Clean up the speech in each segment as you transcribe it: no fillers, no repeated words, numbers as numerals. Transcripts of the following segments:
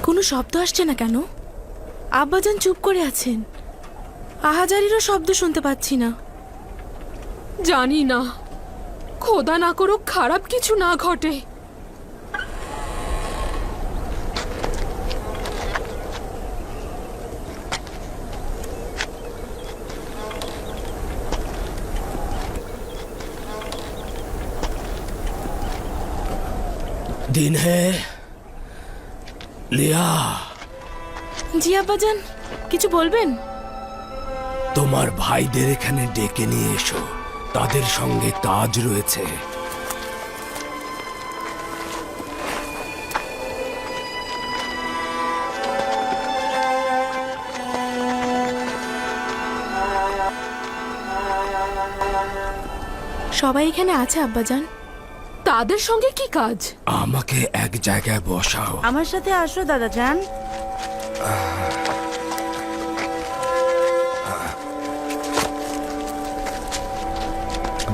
কোনো শব্দ আসছে না কেন? আব্বাজান চুপ করে আছেন, আহাজারিরও শব্দ শুনতে পাচ্ছি না। জানি না, খোদা না করুক খারাপ কিছু না ঘটে। दिन है লিয়া। জি আব্বাজান, কিছু বলবেন? তোমার ভাইদের এখানে ডেকে নিয়ে এসো, তাদের সঙ্গে কাজ রয়েছে। সবাই এখানে আছে আব্বাজান। তাদের সঙ্গে কি কাজ? আমাকে এক জায়গায় বসাও। আমার সাথে আসো দাদাজান।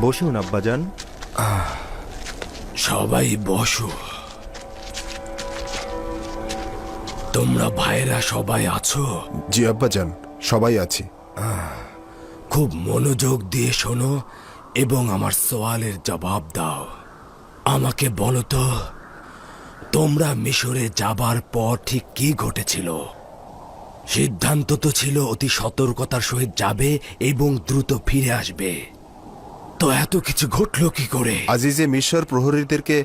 বসুন আব্বাজান। সবাই বসো। তোমরা ভাইরা সবাই আছো? জি আব্বাজান, সবাই আছি। খুব মনোযোগ দিয়ে শোনো এবং আমার সওয়ালের জবাব দাও। আমাকে বলো তো, তোমরা মিশরে যাবার পর ঠিক কি ঘটেছিল? সিদ্ধান্ত তো ছিল অতি সতর্কতার সহিত যাবে এবং দ্রুত ফিরে আসবে। তো এত কিছু ঘটলো কি করে? আজিজে মিশর প্রহরীদেরকে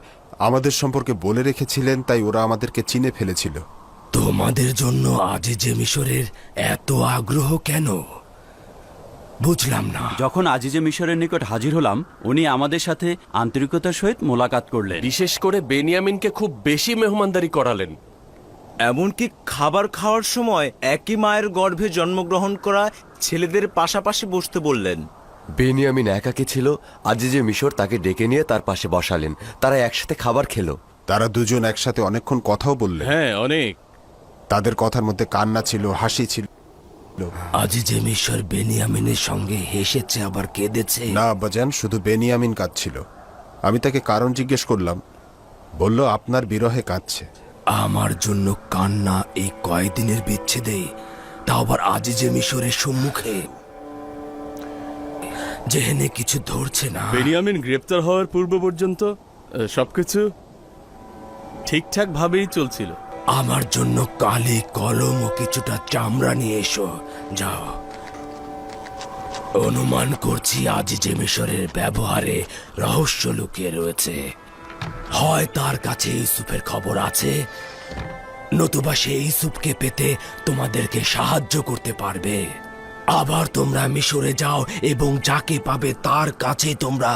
আমাদের সম্পর্কে বলে রেখেছিলেন, তাই ওরা আমাদেরকে চিনে ফেলেছিল। তোমাদের জন্য আজিজে মিশরের এত আগ্রহ কেন? বুঝলাম না। যখন আজিজে মিশরের নিকট হাজির হলাম, উনি আমাদের সাথে আন্তরিকতার সহিত মোলাকাত করলেন। বিশেষ করে বেনিয়ামিনকে খুব বেশি মেহমানদারি করালেন। এমনকি খাবার খাওয়ার সময় একই মায়ের গর্ভে জন্মগ্রহণ করা ছেলেদের পাশাপাশি বসতে বললেন। বেনিয়ামিন একাকী ছিল, আজিজে মিশর তাকে ডেকে নিয়ে তার পাশে বসালেন। তারা একসাথে খাবার খেলো। তারা দুজন একসাথে অনেকক্ষণ কথাও বললেন। হ্যাঁ, অনেক। তাদের কথার মধ্যে কান্না ছিল, হাসি ছিল। আজিজে মিশর বেনিয়ামিনের সঙ্গে হেসেছে আবার কেঁদেছে। না আব্বাজান, শুধু বেনিয়ামিন কাঁদছিল। আমি তাকে কারণ জিজ্ঞেস করলাম, বলল আপনার বিরহে কাঁদছে। আমার জন্য কান্না এই কয়েকদিনের বিচ্ছেদে, তাও আবার আজিজে মিশরের সম্মুখে, যেহেনে কিছু ধরছে না। বেনিয়ামিন গ্রেপ্তার হওয়ার পূর্ব পর্যন্ত সবকিছু ঠিকঠাক ভাবেই চলছিল। আমার জন্য কালি কলম ও কিছুটা চামড়া নিয়ে এসো, যাও। অনুমান করছি আজিজে মিশরের ব্যবহারে রহস্য লুকিয়ে রয়েছে। হয় তার কাছে ইউসুফের খবর আছে, নতুবা সে ইউসুফকে পেতে তোমাদেরকে সাহায্য করতে পারবে। আবার তোমরা মিশরে যাও এবং যাকে পাবে তার কাছে তোমরা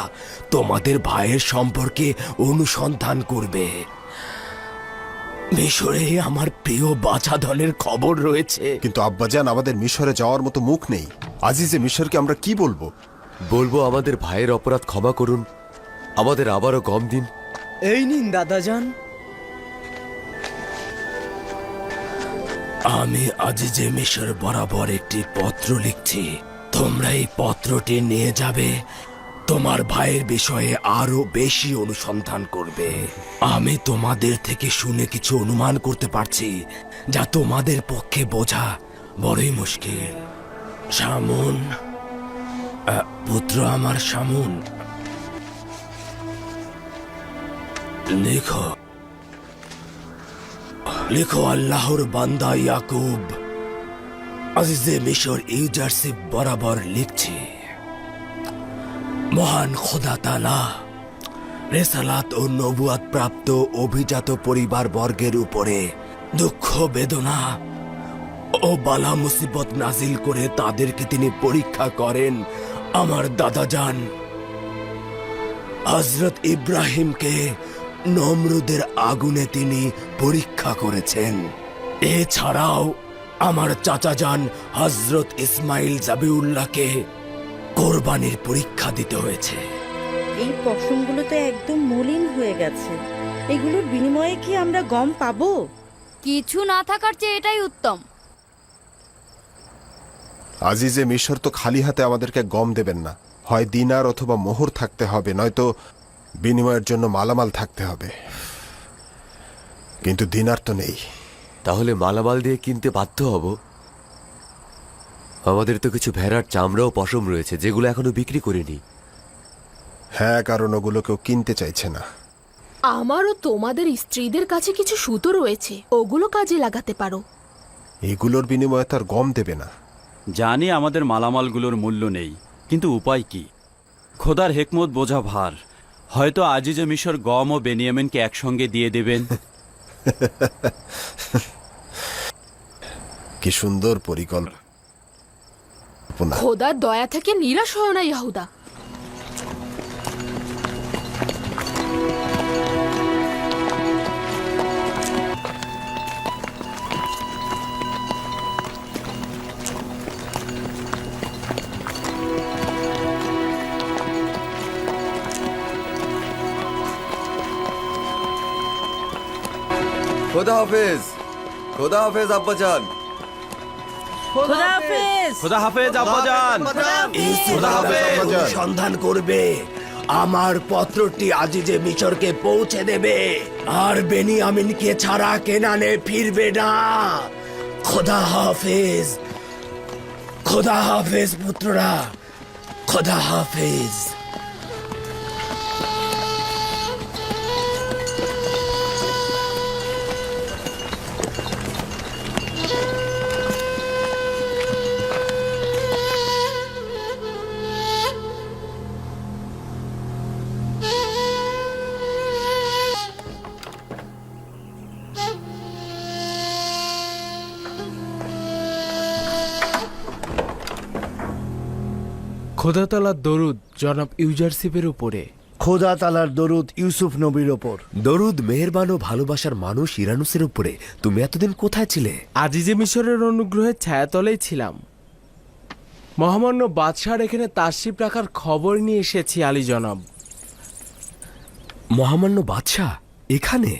তোমাদের ভাইয়ের সম্পর্কে অনুসন্ধান করবে। মিশরে আমার প্রিয় বাছাধনের খবর রয়েছে। কিন্তু আব্বাজান, আমাদের মিশরে যাওয়ার মতো মুখ নেই। আজিজে মিশরকে আমরা কি বলবো? বলবো আমাদের ভাইয়ের অপরাধ ক্ষমা করুন, আমাদের আবারও গম দিন। এই নিন দাদাজান। আমি আজিজে মিশর বরাবর একটি পত্র লিখছি। তোমরা এই পত্রটি নিয়ে যাবে, তোমার ভাইয়ের বিষয়ে আরো বেশি অনুসন্ধান করবে। আমি তোমাদের থেকে শুনে কিছু অনুমান করতে পারছি, যা তোমাদের পক্ষে বোঝা বড়ই মুশকিল। শামুন, পুত্র আমার শামুন, লিখো লিখো আল্লাহর বান্দা ইয়াকুব আজিজে মিশর ইউজারশিপ বরাবর লিখছি। মহান খোদা তাআলা রেসালাত ও নবুয়াত প্রাপ্ত অভিজাত পরিবার বর্গের উপরে দুঃখ বেদনা ও বালা মুসিবত নাজিল করে তাদেরকে তিনি পরীক্ষা করেন। আমার দাদাজান হযরত ইব্রাহিমকে নমরুদের আগুনে তিনি পরীক্ষা করেছেন। এছাড়াও আমার চাচাজান হযরত ইসমাইল জাবিউল্লাহকে কোরবানির পরীক্ষা দিতে হয়েছে। এই পশমগুলো তো একদম মলিন হয়ে গেছে। এগুলোর বিনিময়ে কি আমরা গম পাবো? কিছু না থাকার চেয়ে এটাই উত্তম। আজিজে মিশর তো খালি হাতে আমাদেরকে গম দেবেন না। হয় দিনার অথবা মোহর থাকতে হবে, নয়তো বিনিময়ের জন্য মালামাল থাকতে হবে। কিন্তু দিনার তো নেই। তাহলে মালামাল দিয়ে কিনতে বাধ্য হব। আমাদের তো কিছু ভেড়ার চামড়া ও পশম রয়েছে যেগুলো এখনো বিক্রি করিনি। হ্যাঁ, কারণ ওগুলো কেউ কিনতে চাইছে না। আমারও তোমাদের স্ত্রীদের কাছে কিছু সুতো রয়েছে, ওগুলো কাজে লাগাতে পারো। এগুলোর বিনিময়ে তার গম দেবে না। জানি আমাদের মালামালগুলোর মূল্য নেই, কিন্তু উপায় কি? খোদার হেকমত বোঝা ভার। হয়তো আজিজে মিশর গম ও বেনিয়ামিনকে একসঙ্গে দিয়ে দেবেন। কি সুন্দর পরিকল্পনা। খোদার দয়া থেকে নিরাশ হয় না ইয়াহুদা। খোদা হাফেজ, খোদা হাফেজ আব্বাজান। খোদা হাফেজ। খোদা হাফেজ আব্বাজান। সন্ধান করবে, আমার পত্রটি আজিজে মিশরকে পৌঁছে দেবে, আর বেনিয়ামিনকে ছাড়া কেনানে ফিরবে না। খোদা হাফেজ, খোদা হাফেজ পুত্ররা, খোদা হাফেজ। খোদা তাআলার দরুদ জনাব ইউজারশিপের উপরে। খোদা তাআলার দরুদ ইউসুফ নবীর ওপর। দরুদ মেহেরবান ও ভালোবাসার মানুষ ইরানুসের উপরে। তুমি এতদিন কোথায় ছিলে? আজিজে মিশরের অনুগ্রহের ছায়াতলেই ছিলাম। মহামান্য বাদশাহর এখানে তাশরিফ রাখার খবর নিয়ে এসেছি আলী জনাব। মহামান্য বাদশাহ এখানে?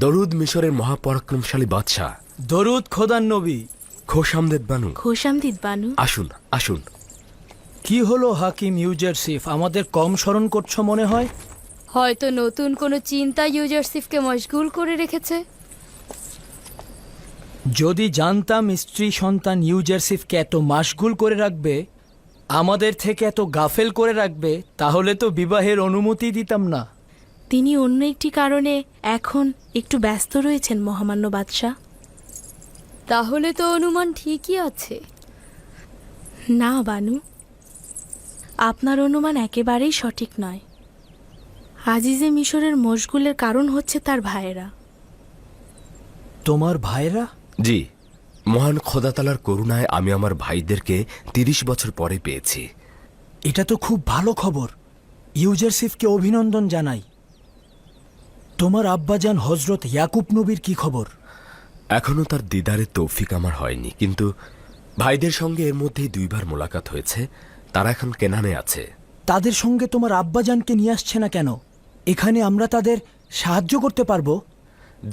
দরুদ মিশরের মহাপরাক্রমশালী বাদশাহ। দরুদ খোদার নবী। খোশামদেদ বানু। খোশামদিদ বানু। আসুন আসুন। কি হলো হাকিম ইউজারশিফ, আমাদের কম স্মরণ করছো মনে হয়? হয়তো নতুন কোনো চিন্তা ইউজারশিফকে মশগুল করে রেখেছে। যদি জানতাম স্ত্রী সন্তান ইউজারশিফকে এত মাশগুল করে রাখবে, আমাদের থেকে এত গাফেল করে রাখবে, তাহলে তো বিবাহের অনুমতি দিতাম না। তিনি অন্য একটি কারণে এখন একটু ব্যস্ত রয়েছেন মহামান্য বাদশাহ। তাহলে তো অনুমান ঠিকই আছে। না বানু, আপনার অনুমান একেবারেই সঠিক নয়। আজিজে মিশরের মশগুলের কারণ হচ্ছে তার ভাইয়েরা। তোমার ভাইরা? জি, মহান খোদা তাআলার করুণায় আমি আমার ভাইদেরকে 30 বছর পরে পেয়েছি। এটা তো খুব ভালো খবর। ইউজারশিফকে অভিনন্দন জানাই। তোমার আব্বাজান হজরত ইয়াকুব নবীর কি খবর? এখনো তার দিদারের তৌফিক আমার হয়নি, কিন্তু ভাইদের সঙ্গে এর মধ্যেই 2 বার মোলাকাত হয়েছে। তারা এখন কেনানে আছে। তাদের সঙ্গে তোমার আব্বাজানকে নিয়ে আসছে না কেন? এখানে আমরা তাদের সাহায্য করতে পারবো।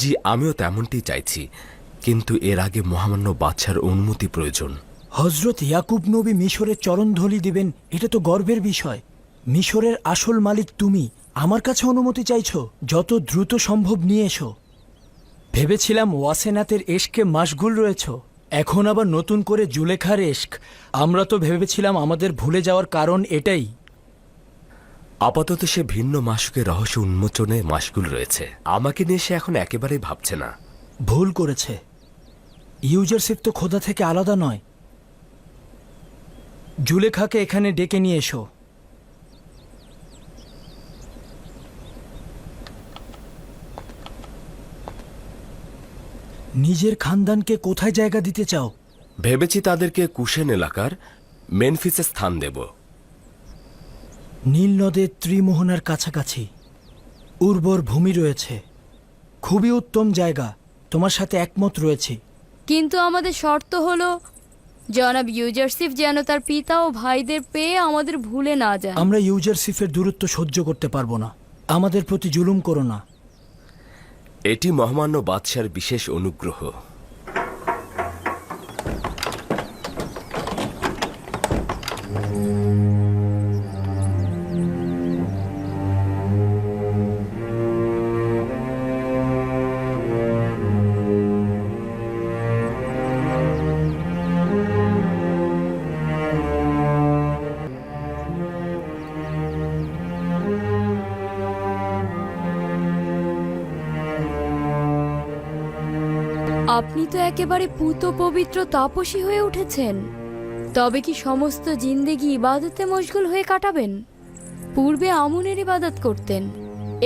জি, আমিও তেমনটি চাইছি, কিন্তু এর আগে মহামান্য বাদশার অনুমতি প্রয়োজন। হজরত ইয়াকুব নবী মিশরের চরণধলি দিবেন, এটা তো গর্বের বিষয়। মিশরের আসল মালিক তুমি, আমার কাছে অনুমতি চাইছো? যত দ্রুত সম্ভব নিয়ে এসো। ভেবেছিলাম ওয়াসেনাতের এশকে মাশগুল রয়েছ, এখন আবার নতুন করে জুলেখার এশক। আমরা তো ভেবেছিলাম আমাদের ভুলে যাওয়ার কারণ এটাই। আপাতত সে ভিন্ন মাসুকের রহস্য উন্মোচনে মাশগুল রয়েছে। আমাকে নিয়ে সে এখন একেবারেই ভাবছে না। ভুল করেছে। ইউজারশিপ তো খোদা থেকে আলাদা নয়। জুলেখাকে এখানে ডেকে নিয়ে এসো। নিজের খানদানকে কোথায় জায়গা দিতে চাও? ভেবেছি তাদেরকে কুশেন এলাকার মেনফিসে স্থান দেব। নীল নদের ত্রিমোহনার কাছাকাছি উর্বর ভূমি রয়েছে, খুবই উত্তম জায়গা। তোমার সাথে একমত রয়েছি। কিন্তু আমাদের শর্ত হলো জনাব ইউজারশিফ যেন তার পিতা ও ভাইদের পেয়ে আমাদের ভুলে না যায়। আমরা ইউজারশিফের দূরত্ব সহ্য করতে পারবো না। আমাদের প্রতি জুলুম করো না। এটি মহামান্য বাদশার বিশেষ অনুগ্রহ। আপনি তো একেবারে পুত পবিত্র তাপসী হয়ে উঠেছেন। তবে কি সমস্ত জিন্দেগি ইবাদতে মশগুল হয়ে কাটাবেন? পূর্বে আমুনের ইবাদত করতেন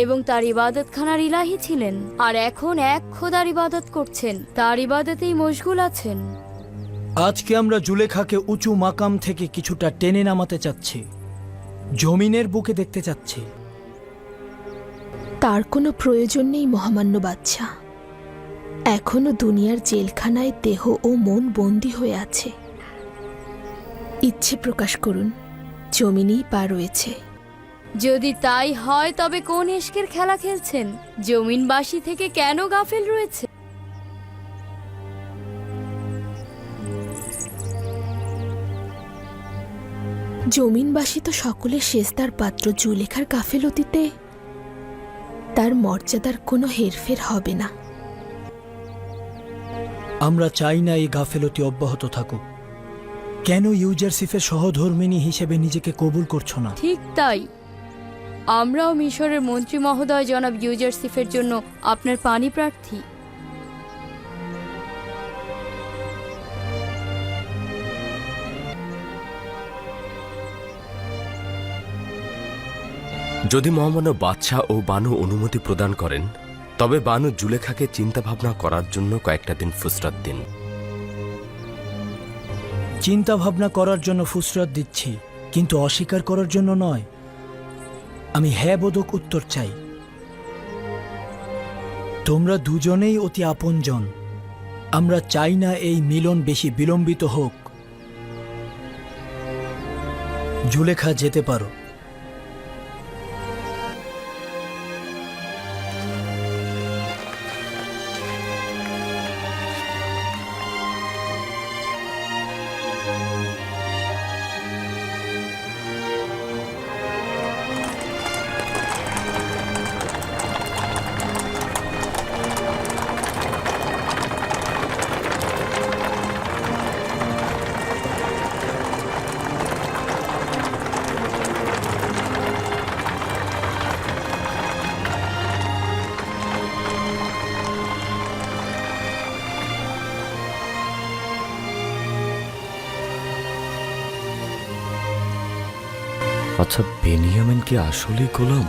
এবং তার ইবাদতখানার ইলাহি ছিলেন, আর এখন এক খোদার ইবাদত করছেন, তার ইবাদতেই মশগুল আছেন। আজকে আমরা জুলেখাকে উঁচু মাকাম থেকে কিছুটা টেনে নামাতে চাচ্ছি, জমিনের বুকে দেখতে চাচ্ছি। তার কোনো প্রয়োজন নেই মহামান্য বাদশা। এখনো দুনিয়ার জেলখানায় দেহ ও মন বন্দী হয়ে আছে। ইচ্ছে প্রকাশ করুন, জমিনেই পা রয়েছে। যদি তাই হয় তবে কোন ইশকের খেলা খেলছেন? জমিনবাসী থেকে কেন গাফেল রয়েছে? জমিনবাসী তো সকলের শেষদার পাত্র। জুলেখার গাফেলতিতে তার মর্যাদার কোনো হেরফের হবে না। আমরা চাই না এই গাফেলতি অব্যাহত থাকুক। কেন ইউজারসিফের সহধর্মিণী হিসেবে নিজেকে কবুল করছো না? ঠিক তাই, আমরাও মিশরের মন্ত্রী মহোদয় জনাব ইউজারসিফের জন্য আপনার পানি প্রার্থী। যদি মহামান্য বাদশাহ ও বানু অনুমতি প্রদান করেন, তবে বানু জুলেখাকে চিন্তা ভাবনা করার জন্য কয়েকটা দিন ফুসরাত দিন। চিন্তা ভাবনা করার জন্য ফুসরত দিচ্ছি, কিন্তু অস্বীকার করার জন্য নয়। আমি হ্যাঁ বোধক উত্তর চাই। তোমরা দুজনেই অতি আপনজন। আমরা চাই না এই মিলন বেশি বিলম্বিত হোক। জুলেখা যেতে পারো। আচ্ছা, বেনিয়ামিন কি আসলেই গোলাম?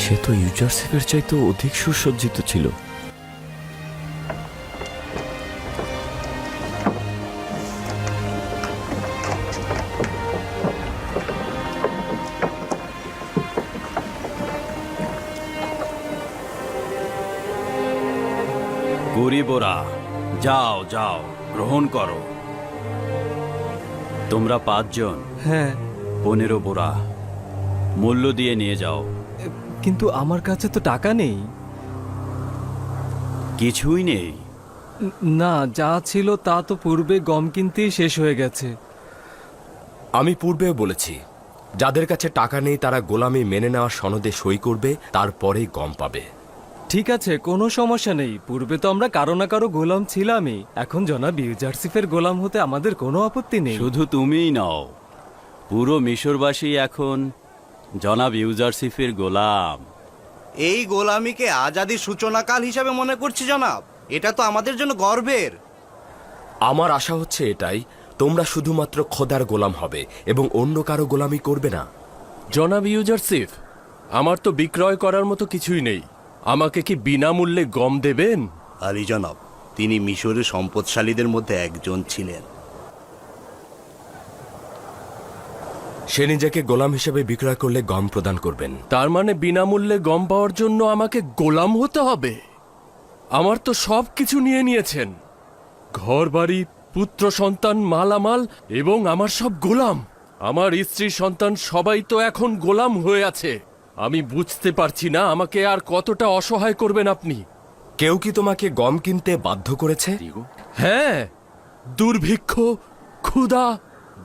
সে তো ইউজারসিফের চাইতে অধিক সুসজ্জিত ছিল। গরিবরা, যাও যাও, গ্রহণ করো। তোমরা 5 জন, হ্যাঁ, 15 বোরা মূল্য দিয়ে নিয়ে যাও। কিন্তু আমার কাছে তো টাকা নেই। কিছুই নেই? না, যা ছিল তা তো পূর্বে গম কিনতেই শেষ হয়ে গেছে। আমি পূর্বেও বলেছি, যাদের কাছে টাকা নেই তারা গোলামি মেনে নেওয়ার সনদে সই করবে, তারপরেই গম পাবে। ঠিক আছে, কোনো সমস্যা নেই। পূর্বে তো আমরা কারো না কারো গোলাম ছিলামই। এখন জনাব ইউজারসিফের গোলাম হতে আমাদের কোনো আপত্তি নেই। শুধু তুমিই নও, পুরো মিশরবাসী এখন জনাব ইউজারসিফের গোলাম। এই গোলামিকে আজাদির সূচনাকাল হিসাবে মনে করছি জনাব। এটা তো আমাদের জন্য গর্বের। আমার আশা হচ্ছে এটাই, তোমরা শুধুমাত্র খোদার গোলাম হবে এবং অন্য কারো গোলামি করবে না। জনাব ইউজারসিফ, আমার তো বিক্রয় করার মতো কিছুই নেই। আমাকে কি বিনামূল্যে গম দেবেন? আলী জনাব, তিনি মিশরের সম্পদশালীদের মধ্যে একজন ছিলেন। সে নিজেকে গোলাম হিসেবে বিক্রয় করলে গম প্রদান করবেন। তার মানে বিনামূল্যে গম পাওয়ার জন্য আমাকে গোলাম হতে হবে? আমার তো সব কিছু নিয়ে নিয়েছেন, ঘর বাড়ি, পুত্র সন্তান, মালামাল এবং আমার সব গোলাম। আমার স্ত্রী সন্তান সবাই তো এখন গোলাম হয়ে আছে। আমি বুঝতে পারছি না আমাকে আর কতটা অসহায় করবেন আপনি। কেউ কি তোমাকে গম কিনতে বাধ্য করেছে? হ্যাঁ, দুর্ভিক্ষ, ক্ষুধা।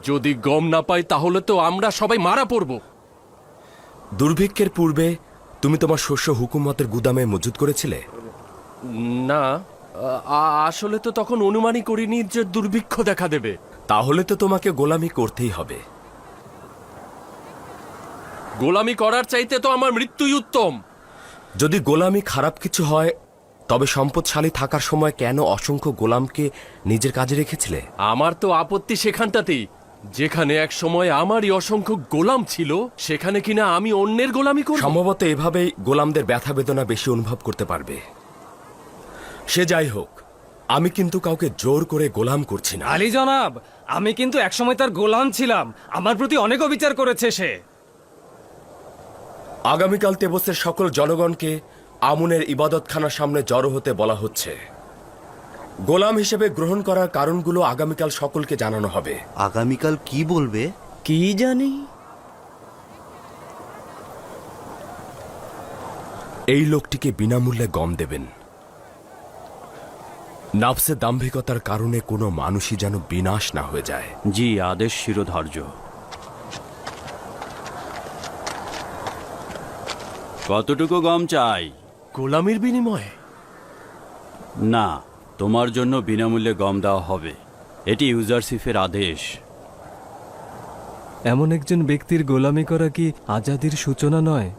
যদি গম না পাই তাহলে তো আমরা সবাই মারা পড়ব। দুর্ভিক্ষের পূর্বে তুমি তোমার শস্য হুকুমতের গুদামে মজুত করেছিলে? না, আসলে তো তখন অনুমানই করিনি যে দুর্ভিক্ষ দেখা দেবে। তাহলে তো তোমাকে গোলামি করতেই হবে। গোলামি করার চাইতে তো আমার মৃত্যুই উত্তম। যদি গোলামি খারাপ কিছু হয় তবে সম্পদশালী থাকার সময় কেন অসংখ্য গোলামকে নিজের কাজে রেখেছিলে? আমার তো আপত্তি সেখানটাতেই, যেখানে এক সময় আমারই অসংখ্য গোলাম ছিল, সেখানে কিনা আমি অন্যের গোলামি করব। সম্ভবত এভাবেই গোলামদের ব্যথা বেদনা বেশি অনুভব করতে পারবে। সে যাই হোক, আমি কিন্তু কাউকে জোর করে গোলাম করছি না। আলী জনাব, আমি কিন্তু একসময় তার গোলাম ছিলাম। আমার প্রতি অনেক অবিচার করেছে সে। আগামীকাল তেবসের সকল জনগণকে আমুনের ইবাদতখানার সামনে জড়ো হতে বলা হচ্ছে। গোলাম হিসেবে গ্রহণ করার কারণগুলো আগামীকাল সকলকে জানানো হবে। আগামীকাল কি বলবে কি জানি। এই লোকটিকে বিনামূল্যে গম দেবেন। নাফসে দাম্ভিকতার কারণে কোনো মানুষই যেন বিনাশ না হয়ে যায়। জি, আদেশ শিরোধার্য। কতটুকু গম চাই? গোলামির বিনিময়ে? না, তোমার জন্য বিনামূল্যে গম দেওয়া হবে। এটি ইউজারশিপের আদেশ। এমন একজন ব্যক্তির গোলামি করা কি আজাদির সূচনা নয়?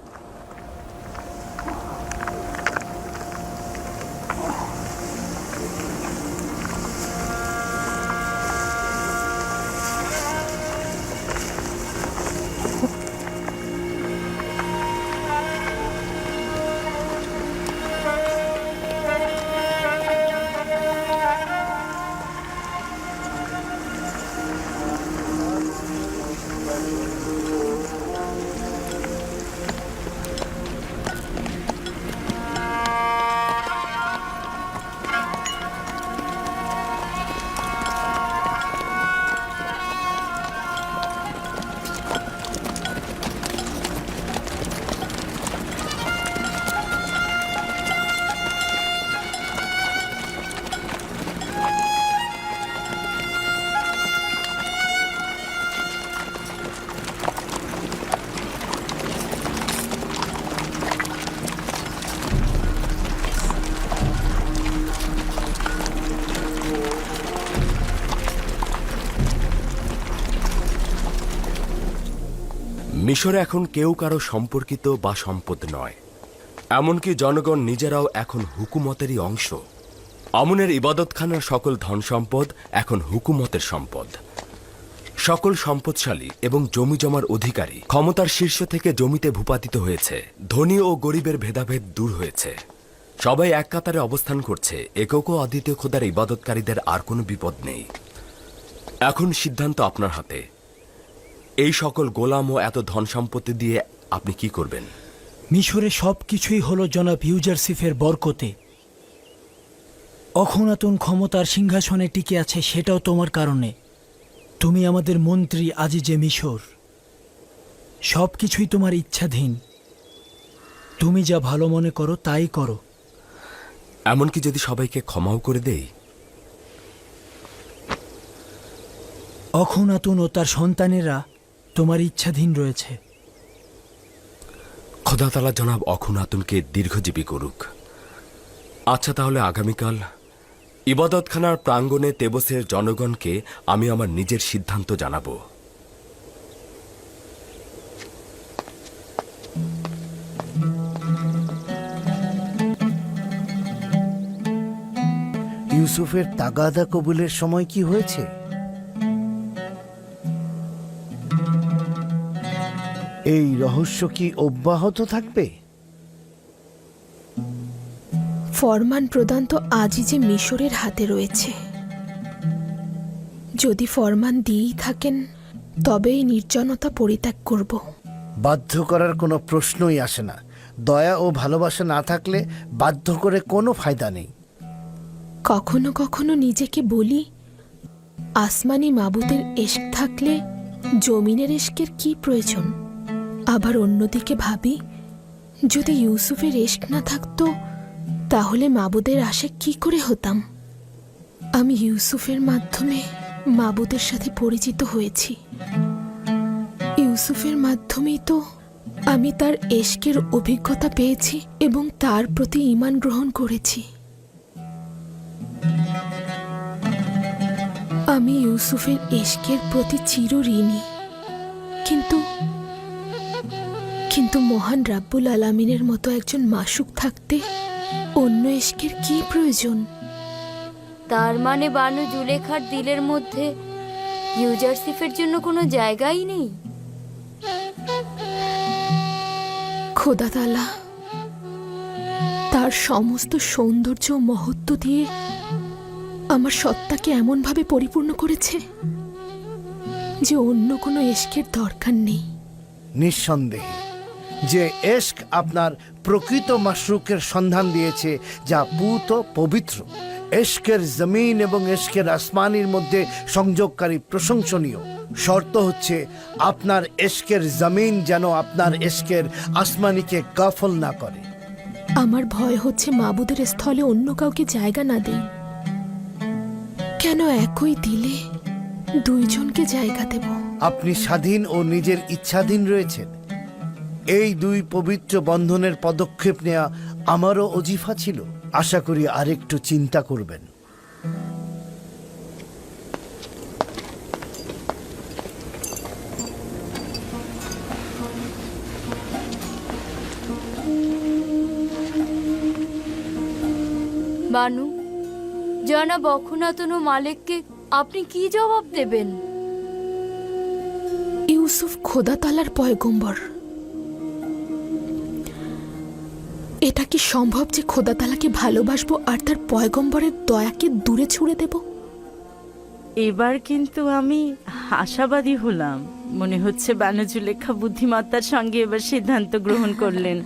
মিশরে এখন কেউ কারো সম্পর্কিত বা সম্পদ নয়। এমনকি জনগণ নিজেরাও এখন হুকুমতেরই অংশ। আমুনের ইবাদতখানার সকল ধন সম্পদ এখন হুকুমতের সম্পদ। সকল সম্পদশালী এবং জমি জমার অধিকারী ক্ষমতার শীর্ষ থেকে জমিতে ভূপাতিত হয়েছে। ধনী ও গরিবের ভেদাভেদ দূর হয়েছে। সবাই এক কাতারে অবস্থান করছে। একক ও অদ্বিতীয় খোদার ইবাদতকারীদের আর কোনো বিপদ নেই। এখন সিদ্ধান্ত আপনার হাতে। এই সকল গোলাম ও এত ধন সম্পত্তি দিয়ে আপনি কি করবেন? মিশরে সব কিছুই হলো জনাব ইউজারশিফের বরকতে। অখনাতুন ক্ষমতার সিংহাসনে টিকে আছে, সেটাও তোমার কারণে। তুমি আমাদের মন্ত্রী আজিজে মিশর। সব কিছুই তোমার ইচ্ছাধীন। তুমি যা ভালো মনে করো তাই করো। এমনকি যদি সবাইকে ক্ষমাও করে দেই? অখনাতুন ও তার সন্তানেরা তোমার ইচ্ছাধীন রয়েছে। খোদা তাআলা জনাব অখনাতুনকে দীর্ঘজীবী করুক। আচ্ছা, তাহলে আগামীকাল ইবাদতখানার প্রাঙ্গণে তেবসের জনগণকে আমি আমার নিজের সিদ্ধান্ত জানাবো। ইউসুফের তাগাদা কবুলের সময় কি হয়েছে? এই রহস্য কি অব্যাহত থাকবে? ফরমান প্রদান তো আজই যে মিশরের হাতে রয়েছে। যদি ফরমান দিয়েই থাকেন তবে এই নির্জনতা পরিত্যাগ করব। বাধ্য করার কোনো প্রশ্নই আসে না। দয়া ও ভালোবাসা না থাকলে বাধ্য করে কোনো ফায়দা নেই। কখনো কখনো নিজেকে বলি, আসমানি মাবুদের এশক থাকলে জমিনের এশকের কি প্রয়োজন। আবার অন্যদিকে ভাবি, যদি ইউসুফের এশক না থাকতো তাহলে মাবুদের আশেক কি করে হতাম। আমি ইউসুফের মাধ্যমে মাবুদের সাথে পরিচিত হয়েছি। ইউসুফের মাধ্যমেই তো আমি তার এশকের অভিজ্ঞতা পেয়েছি এবং তার প্রতি ঈমান গ্রহণ করেছি। আমি ইউসুফের এশকের প্রতি চির ঋণী। কিন্তু মহান রাব্বুল আলামিনের মতো একজন মাসুক থাকতে অন্য এশকের কি প্রয়োজন? তার মানে বানু জুলেখার দিলের মধ্যে ইউজারসিফের জন্য কোনো জায়গাই নেই। খোদা তাআলা তার সমস্ত সৌন্দর্য ও মহত্ব দিয়ে আমার সত্তাকে এমনভাবে পরিপূর্ণ করেছে যে অন্য কোনো এশকের দরকার নেই। নিঃসন্দেহে যে এশক আপনার প্রকৃত মাশরুকের সন্ধান দিয়েছে, যা পুত পবিত্র। এশকের জমিন এবং এশকের আসমানির মধ্যে সংযোগকারী প্রশংসনীয়। শর্ত হচ্ছে আপনার এশকের জমিন যেন আপনার এশকের আসমানিকে গাফল না করে। আমার ভয় হচ্ছে মাবুদের স্থলে অন্য কাউকে জায়গা না দেই। কেন একই দিলে দুইজনকে জায়গা দেব? আপনি স্বাধীন ও নিজের ইচ্ছাধীন রয়েছেন। এই দুই পবিত্র বন্ধনের পদক্ষেপ নেওয়া আমারও অজিফা ছিল। আশা করি আরেকটু চিন্তা করবেন। বানু, জনাব অখুনাতন ও মালেককে আপনি কি জবাব দেবেন? ইউসুফ খোদা তাআলার পয়গম্বর। এটা কি সম্ভব যে খোদা তাআলাকে ভালোবাসবো আর তার পয়গম্বরের দয়াকে দূরে ছুঁড়ে দেব? এবার কিন্তু আমি আশাবাদী হলাম। মনে হচ্ছে বানু জুলেখা বুদ্ধিমত্তার সঙ্গে এবার সিদ্ধান্ত গ্রহণ করলেন।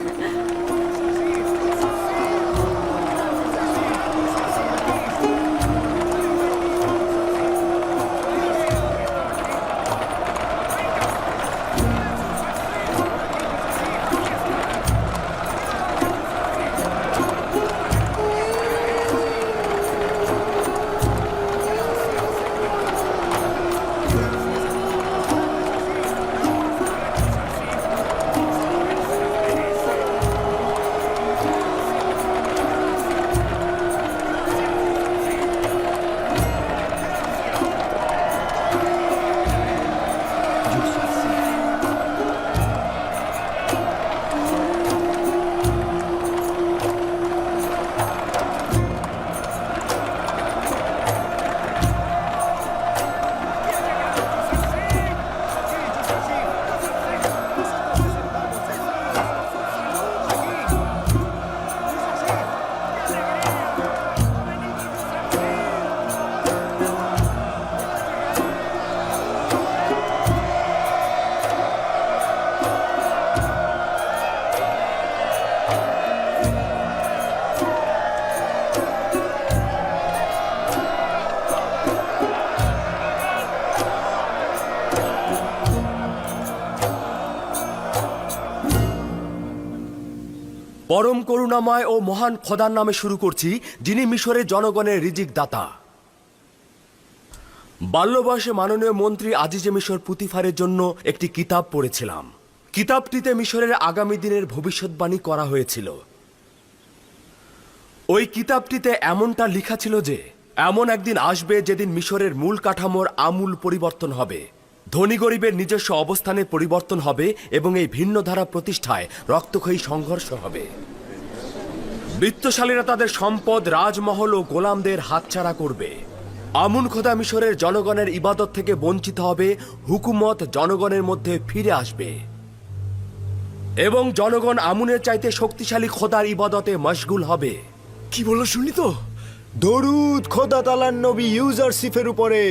পরম করুণাময় ও মহান খোদার নামে শুরু করছি, যিনি মিশরের জনগণের রিজিক দাতা। বাল্য বয়সে মাননীয় মন্ত্রী আজিজে মিশর পুতিফারের জন্য একটি কিতাব পড়েছিলাম। কিতাবটিতে মিশরের আগামী দিনের ভবিষ্যৎবাণী করা হয়েছিল। ওই কিতাবটিতে এমনটা লেখা ছিল যে এমন একদিন আসবে যেদিন মিশরের মূল কাঠামোর আমূল পরিবর্তন হবে, ধনী গরিবের নিজস্ব অবস্থানে পরিবর্তন হবে এবং এই ভিন্ন ধারা প্রতিষ্ঠায় রক্তক্ষয়ী সংঘর্ষ হবে। বিত্তশালীরা তাদের সম্পদ, রাজমহল ও গোলামদের হাতছাড়া করবে। আমুন খোদা মিশরের জনগণের ইবাদত থেকে বঞ্চিত হবে, হুকুমত জনগণের মধ্যে ফিরে আসবে এবং জনগণ আমুনের চাইতে শক্তিশালী খোদার ইবাদতে মশগুল হবে। কি বলো শুনি তো? দরুদ খোদা তাআলার নবী ইউজারসিফের উপরে।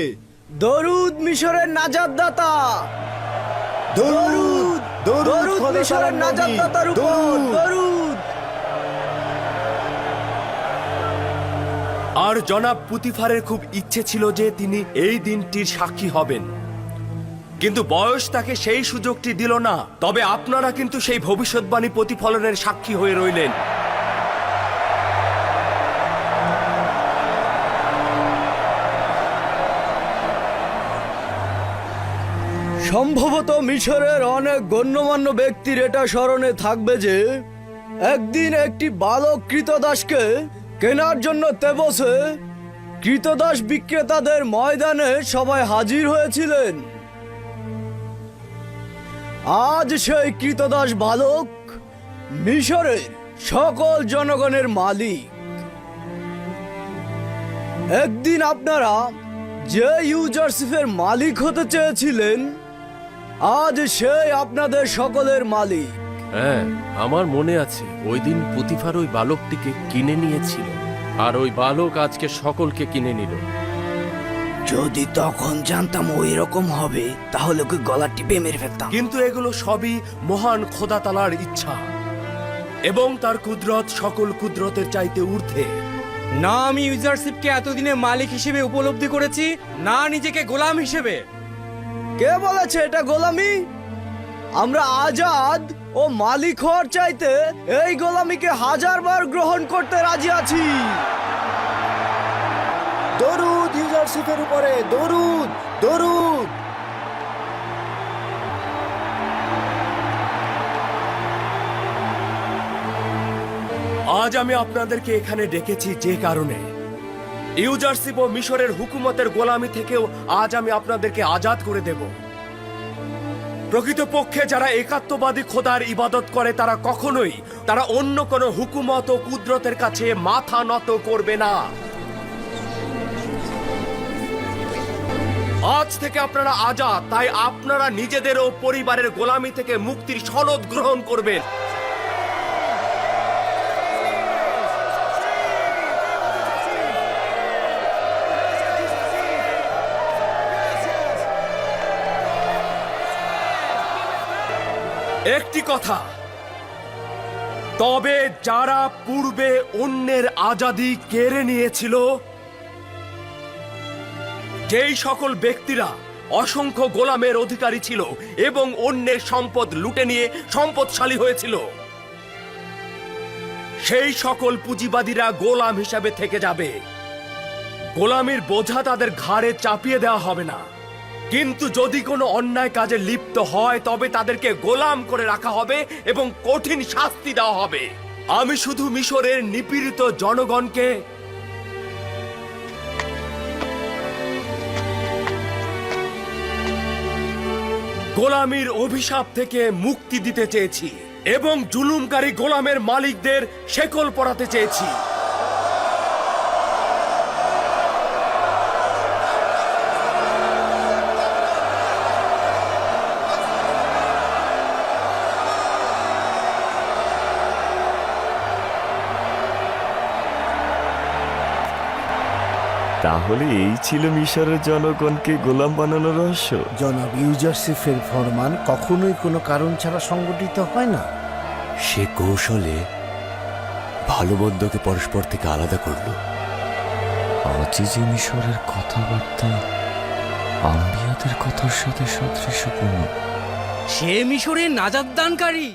দরুদ মিশরের নাজাতদাতা। দরুদ দরুদ খোদা মিশরের তাআলার নাজাতদাতার উপর। দরুদ। আর জনাব পুতিফারের খুব ইচ্ছে ছিল যে তিনি এই দিনটির সাক্ষী হবেন, কিন্তু বয়স তাকে সেই সুযোগটি দিল না। তবে আপনারা কিন্তু সেই ভবিষ্যৎবাণী প্রতিফলনের সাক্ষী হয়ে রইলেন। সম্ভবত মিশরের অনেক গণ্যমান্য ব্যক্তির এটা স্মরণে থাকবে যে একদিন একটি বালক কৃতদাসকে কেনার জন্য তেবসে কৃতদাস বিক্রেতাদের ময়দানে সবাই হাজির হয়েছিলেন। আজ সেই কৃতদাস বালক মিশরের সকল জনগণের মালিক। একদিন আপনারা যে ইউজারশিপের মালিক হতে চেয়েছিলেন, আজ সেই আপনাদের সকলের মালিক। হ্যাঁ, আমার মনে আছে ওই দিন পুতিফার ওই বালকটিকে কিনে নিয়েছিল, আর ওই বালক আজকে সকলকে কিনে নিল। যদি তখন জানতাম ওই রকম হবে, তাহলে ওকে গলা টিপে মেরে ফেলতাম। কিন্তু এগুলো সবই মহান খোদা তাআলার ইচ্ছা এবং তার কুদরত সকল কুদরতের চাইতে ঊর্ধ্বে। না আমি ইউজারশিপকে এতদিনে মালিক হিসেবে উপলব্ধি করেছি, না নিজেকে গোলাম হিসেবে। কে বলেছে এটা গোলামি? আমরা আজাদ ও মালিক হওয়ার চাইতে এই গোলামিকে 1000 বার গ্রহণ করতে রাজি আছি। দরুদ ইউজারশিপের উপরে, দরুদ দরুদ। আজ আমি আপনাদেরকে এখানে ডেকেছি যে কারণে ইউজারশিপ ও মিশরের হুকুমতের গোলামি থেকেও আজ আমি আপনাদেরকে আজাদ করে দেব। প্রকৃতপক্ষে যারা একাত্মবাদী খোদার ইবাদত করে তারা অন্য কোনো হুকুমত ও কুদরতের কাছে মাথা নত করবে না। আজ থেকে আপনারা আজাদ, তাই আপনারা নিজেদের ও পরিবারের গোলামি থেকে মুক্তির সনদ গ্রহণ করবেন। একটি কথা, তবে যারা পূর্বে অন্যের আজাদি কেড়ে নিয়েছিল, যেই সকল ব্যক্তিরা অসংখ্য গোলামের অধিকারী ছিল এবং অন্যের সম্পদ লুটে নিয়ে সম্পদশালী হয়েছিল, সেই সকল পুঁজিবাদীরা গোলাম হিসাবে থেকে যাবে। গোলামির বোঝা তাদের ঘাড়ে চাপিয়ে দেওয়া হবে না, কিন্তু যদি কোনো অন্যায় কাজে লিপ্ত হয় তবে তাদেরকে গোলাম করে রাখা হবে এবং কঠিন শাস্তি দেওয়া হবে। আমি শুধু মিশরের নিপীড়িত জনগণকে গোলামির অভিশাপ থেকে মুক্তি দিতে চেয়েছি এবং জুলুমকারী গোলামের মালিকদের শেকল পরাতে চেয়েছি। তাহলে এই ছিল মিশরের জনগণকে গোলাম বানানোর রহস্য। জনাব ইউজারশিপের ফরমান কখনোই কোনো কারণ ছাড়া সংগঠিত হয় না। সে কৌশলে ভালো মন্দকে পরস্পর থেকে আলাদা করল। আজিজে মিশরের কথাবার্তা আম্বিয়াদের কথার সাথে সাদৃশ্যপূর্ণ। সে মিশরের নাজাত দানকারী।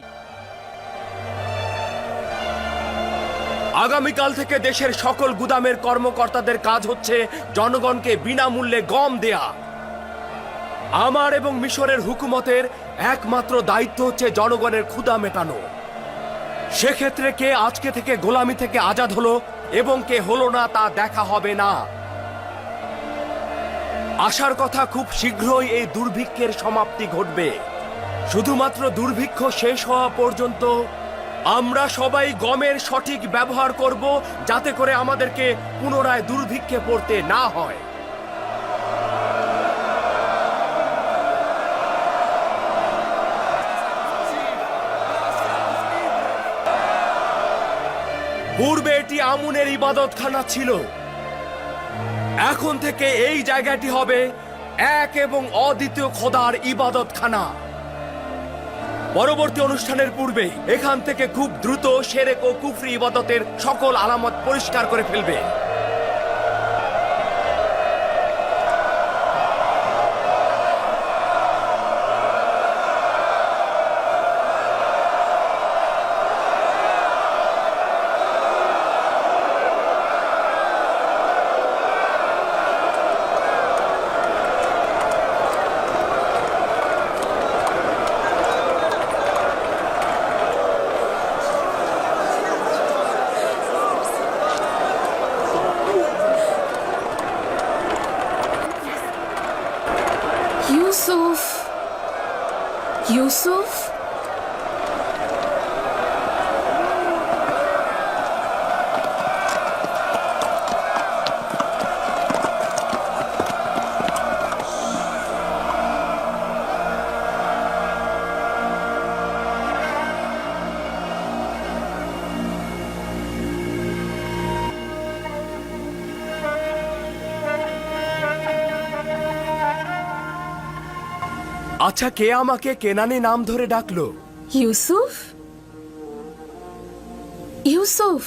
আগামীকাল থেকে দেশের সকল গুদামের কর্মকর্তাদের কাজ হচ্ছে জনগণকে বিনামূল্যে গম দেয়া। আমার এবং মিশরের হুকুমতের একমাত্র দায়িত্ব হচ্ছে জনগণের ক্ষুধা মেটানো। সেক্ষেত্রে কে আজকে থেকে গোলামি থেকে আজাদ হলো এবং কে হলো না তা দেখা হবে না। আশার কথা, খুব শীঘ্রই এই দুর্ভিক্ষের সমাপ্তি ঘটবে। শুধুমাত্র দুর্ভিক্ষ শেষ হওয়া পর্যন্ত আমরা সবাই গমের সঠিক ব্যবহার করব, যাতে করে আমাদেরকে পুনরায় দুর্ভিক্ষে পড়তে না হয়। পূর্বে এটি আমুনের ইবাদতখানা ছিল, এখন থেকে এই জায়গাটি হবে এক এবং অদ্বিতীয় খোদার ইবাদতখানা। পরবর্তী অনুষ্ঠানের পূর্বে এখান থেকে খুব দ্রুত শিরক ও কুফরি ইবাদতের সকল আলামত পরিষ্কার করে ফেলবে। ইউসুফ, ইউসুফ, আচ্ছা, কে আমাকে কেনানি নাম ধরে ডাকলো? ইউসুফ, ইউসুফ,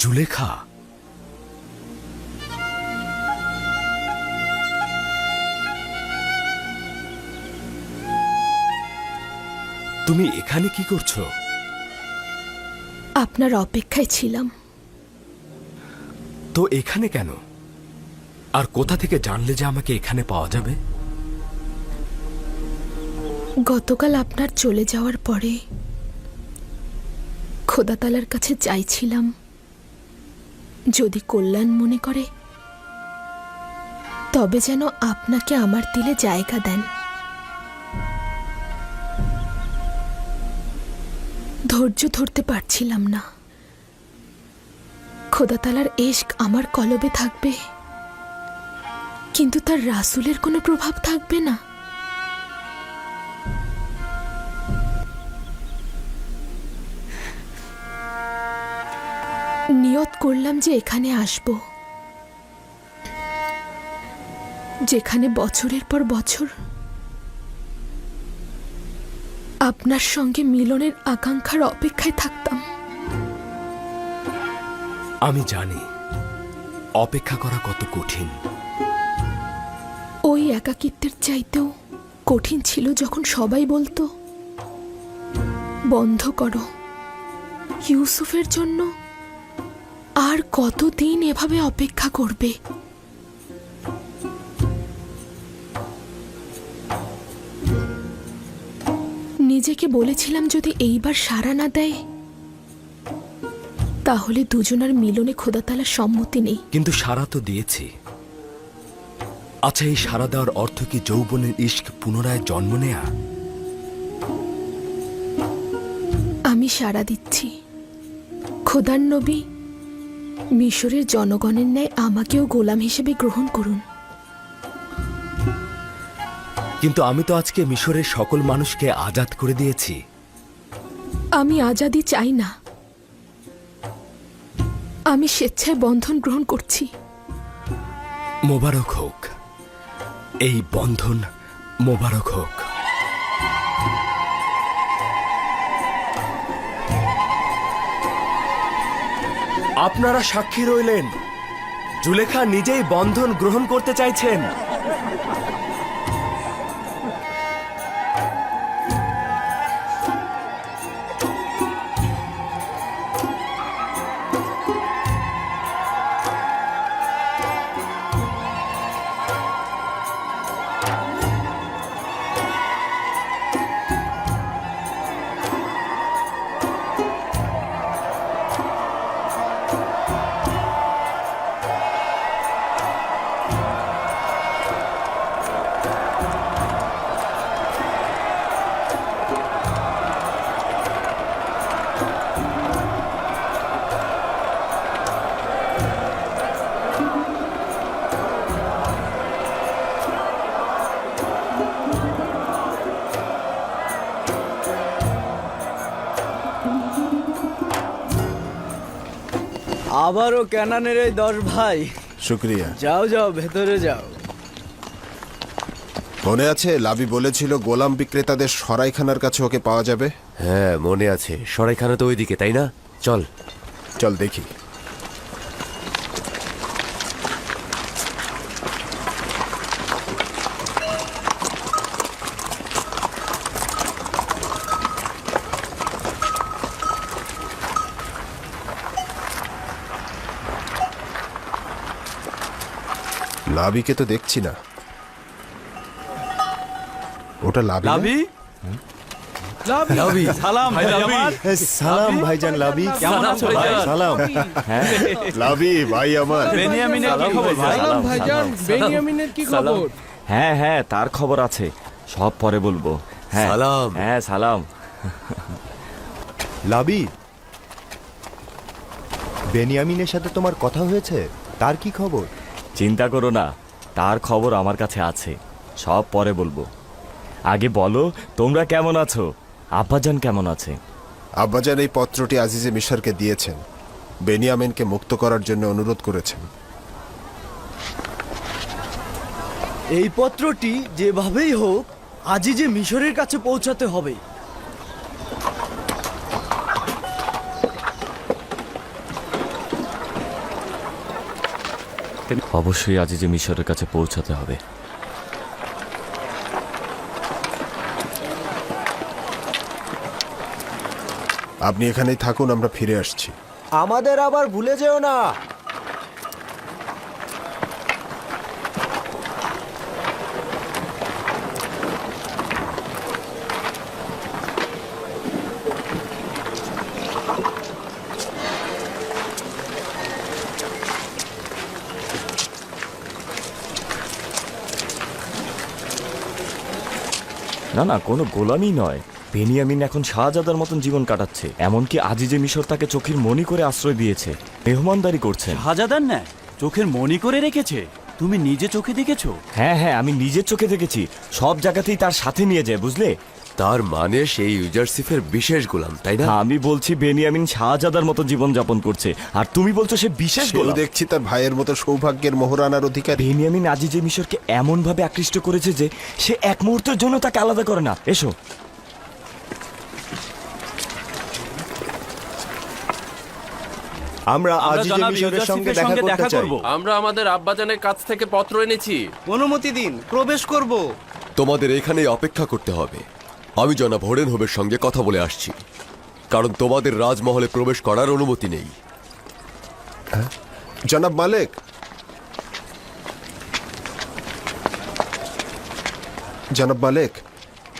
জুলেখা, তুমি এখানে কি করছো? আপনার অপেক্ষায় ছিলাম। তো এখানে কেন? আর কোথা থেকে জানলে যে আমাকে এখানে পাওয়া যাবে? গতকাল আপনার চলে যাওয়ার পরে খোদাতালার কাছে চাইছিলাম, যদি কল্যাণ মনে করে তবে যেন আপনাকে আমার দিলে জায়গা দেন। ধৈর্য ধরতে পারছিলাম না। খোদাতালার এশক আমার কলবে থাকবে, কিন্তু তার রাসূলের কোনো প্রভাব থাকবে না। নিয়ত করলাম যে এখানে আসব, যেখানে বছরের পর বছর আপনার সঙ্গে মিলনের আকাঙ্ক্ষার অপেক্ষায় থাকতাম। আমি জানি অপেক্ষা করা কত কঠিন। ওই একাকিত্বের চাইতেও কঠিন ছিল যখন সবাই বলতো, বন্ধ করো, ইউসুফের জন্য আর কতদিন এভাবে অপেক্ষা করবে? নিজেকে বলেছিলাম যদি এইবার সাড়া না দেয় তাহলে দুজনার মিলনে খোদাতালার সম্মতি নেই। কিন্তু সাড়া তো দিয়েছি। আচ্ছা, এই সাড়া দেওয়ার অর্থ কি যৌবনের ইশক পুনরায় জন্ম নেয়া? আমি সাড়া দিচ্ছি। খোদার নবী, মিশরের জনগণের ন্যায় আমাকেও গোলাম হিসেবে গ্রহণ করুন। কিন্তু আমি তো আজকে মিশরের সকল মানুষকে আজাদ করে দিয়েছি। আমি আজাদি চাই না, আমি স্বেচ্ছায় বন্ধন গ্রহণ করছি। মোবারক হোক, এই বন্ধন মোবারক হোক। আপনারা সাক্ষী রইলেন, জুলেখা নিজেই বন্ধন গ্রহণ করতে চাইছেন। আবারও ক্যানানের এই 10 ভাই। শুক্রিয়া। যাও যাও, ভেতরে যাও। মনে আছে লাবি বলেছিল গোলাম বিক্রেতাদের সরাইখানার কাছে ওকে পাওয়া যাবে? হ্যাঁ মনে আছে, সরাইখানা তো ওইদিকে, তাই না? চল চল দেখি। লাবিকে তো দেখছি না। ওটা লাবি না? লাবি, লাবি, সালাম ভাই আমার। সালাম ভাইজান লাবি। কেমন আছো ভাই? সালাম। লাবি ভাই আমার। বেনিয়ামিনের কি খবর ভাই? সালাম ভাইজান, বেনিয়ামিনের কি খবর? হ্যাঁ হ্যাঁ, তার খবর আছে, সব পরে বলবো। হ্যাঁ সালাম। হ্যাঁ সালাম। লাবি, বেনিয়ামিনের সাথে তোমার কথা হয়েছে? তার কি খবর? চিন্তা করো না, তার খবর আমার কাছে আছে, সব পরে বলবো। আগে বলো তোমরা কেমন আছো? আব্বাজান কেমন আছে? আব্বাজান এই পত্রটি আজিজে মিশরকে দিয়েছেন, বেনিয়ামিনকে মুক্ত করার জন্য অনুরোধ করেছেন। এই পত্রটি যেভাবেই হোক আজই যে মিশরের কাছে পৌঁছাতে হবে। অবশ্যই আজিজে মিশরের কাছে পৌঁছাতে হবে। আপনি এখানেই থাকুন, আমরা ফিরে আসছি। আমাদের আবার ভুলে যেও না। না না, কোনো গোলামি নয়। বেনিয়ামিন এখন শাহজাদার মতন জীবন কাটাচ্ছে, এমনকি আজিজে মিশর তাকে চোখের মনি করে আশ্রয় দিয়েছে, মেহমানদারি করছেন। শাহজাদার না চোখের মনি করে রেখেছে? তুমি নিজে চোখে দেখেছো? হ্যাঁ হ্যাঁ, আমি নিজের চোখে দেখেছি। সব জায়গাতেই তার সাথে নিয়ে যায়, বুঝলে? তার মানে সেই ইউজারসিফের বিশেষ গোলাম, তাই না? আমি বলছি বেনিয়ামিন শাহজাদার মতো জীবন যাপন করছে, আর তুমি বলছো সে বিশেষ সেও গোলাম। দেখছি তার ভাইয়ের মতো সৌভাগ্যের মোহরানার অধিকারী। বেনিয়ামিন আজিজে মিশরকে এমন ভাবে আকৃষ্ট করেছে যে সে এক মুহূর্তের জন্য তাকে আলাদা করে না। এসো। আমরা আজিজে জনাব মিশরের সঙ্গে ইউজারশিপের দেখা করতে চাই। করব। আমরা আমাদের আব্বাজানের কাছ থেকে পত্র এনেছি। অনুমতি দিন, প্রবেশ করব। তোমাদের এখানেই অপেক্ষা করতে হবে। আমি জনাব হোরেন হোবের সঙ্গে কথা বলে আসছি, কারণ তোমাদের রাজমহলে প্রবেশ করার অনুমতি নেই। জনাব মালেক, জনাব মালেক,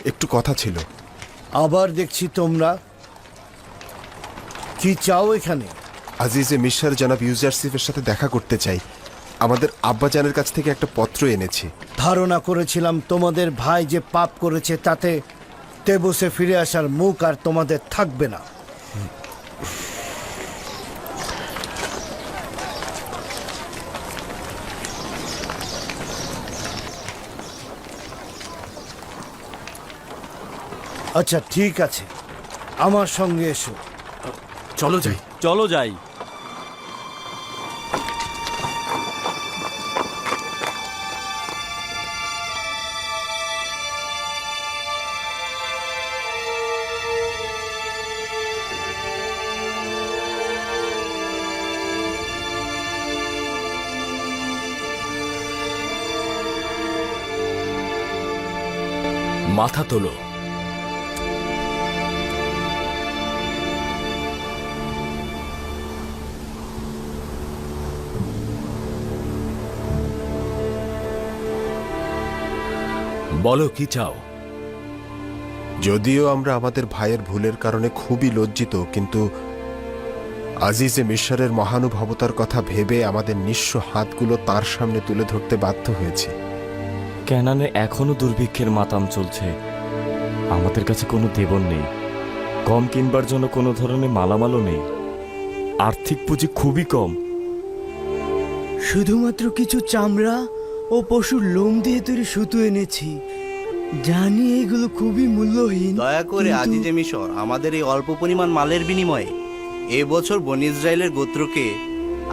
একটু কথা ছিল। আবার দেখছি তোমরা কি চাও এখানে? আজিজে মিশর জনাব ইউজারসিফের সাথে দেখা করতে চাই। আমাদের আব্বাজানের কাছ থেকে একটা পত্র এনেছি। ধারণা করেছিলাম তোমাদের ভাই যে পাপ করেছে তাতে তেবসে ফিরে আসার মুখ আর তোমাদের থাকবে না। আচ্ছা ঠিক আছে, আমার সঙ্গে এসো। চলো যাই। চলো যাই। মাথা তোলো। বলো কি চাও? যদিও আমরা আমাদের ভাইয়ের ভুলের কারণে খুবই লজ্জিত, কিন্তু আজিজে মিশরের মহানুভবতার কথা ভেবে আমাদের নিঃস্ব হাতগুলো তার সামনে তুলে ধরতে বাধ্য হয়েছি। ক্যানানে এখনো দুর্ভিক্ষের মাতাম চলছে। আমাদের কাছে কোনো দেবন নেই, কম কিনবার জন্য কোনো ধরনের মালামালও নেই, আর্থিক পুঁজি খুবই কম। শুধুমাত্র কিছু চামড়া ও পশুর লোম দিয়ে তৈরি সুতো এনেছি। জানি এগুলো খুবই মূল্যহীন। দয়া করে আজিজে মিশর আমাদের এই অল্প পরিমাণ মালের বিনিময়ে এবছর বনি ইসরায়েলের গোত্রকে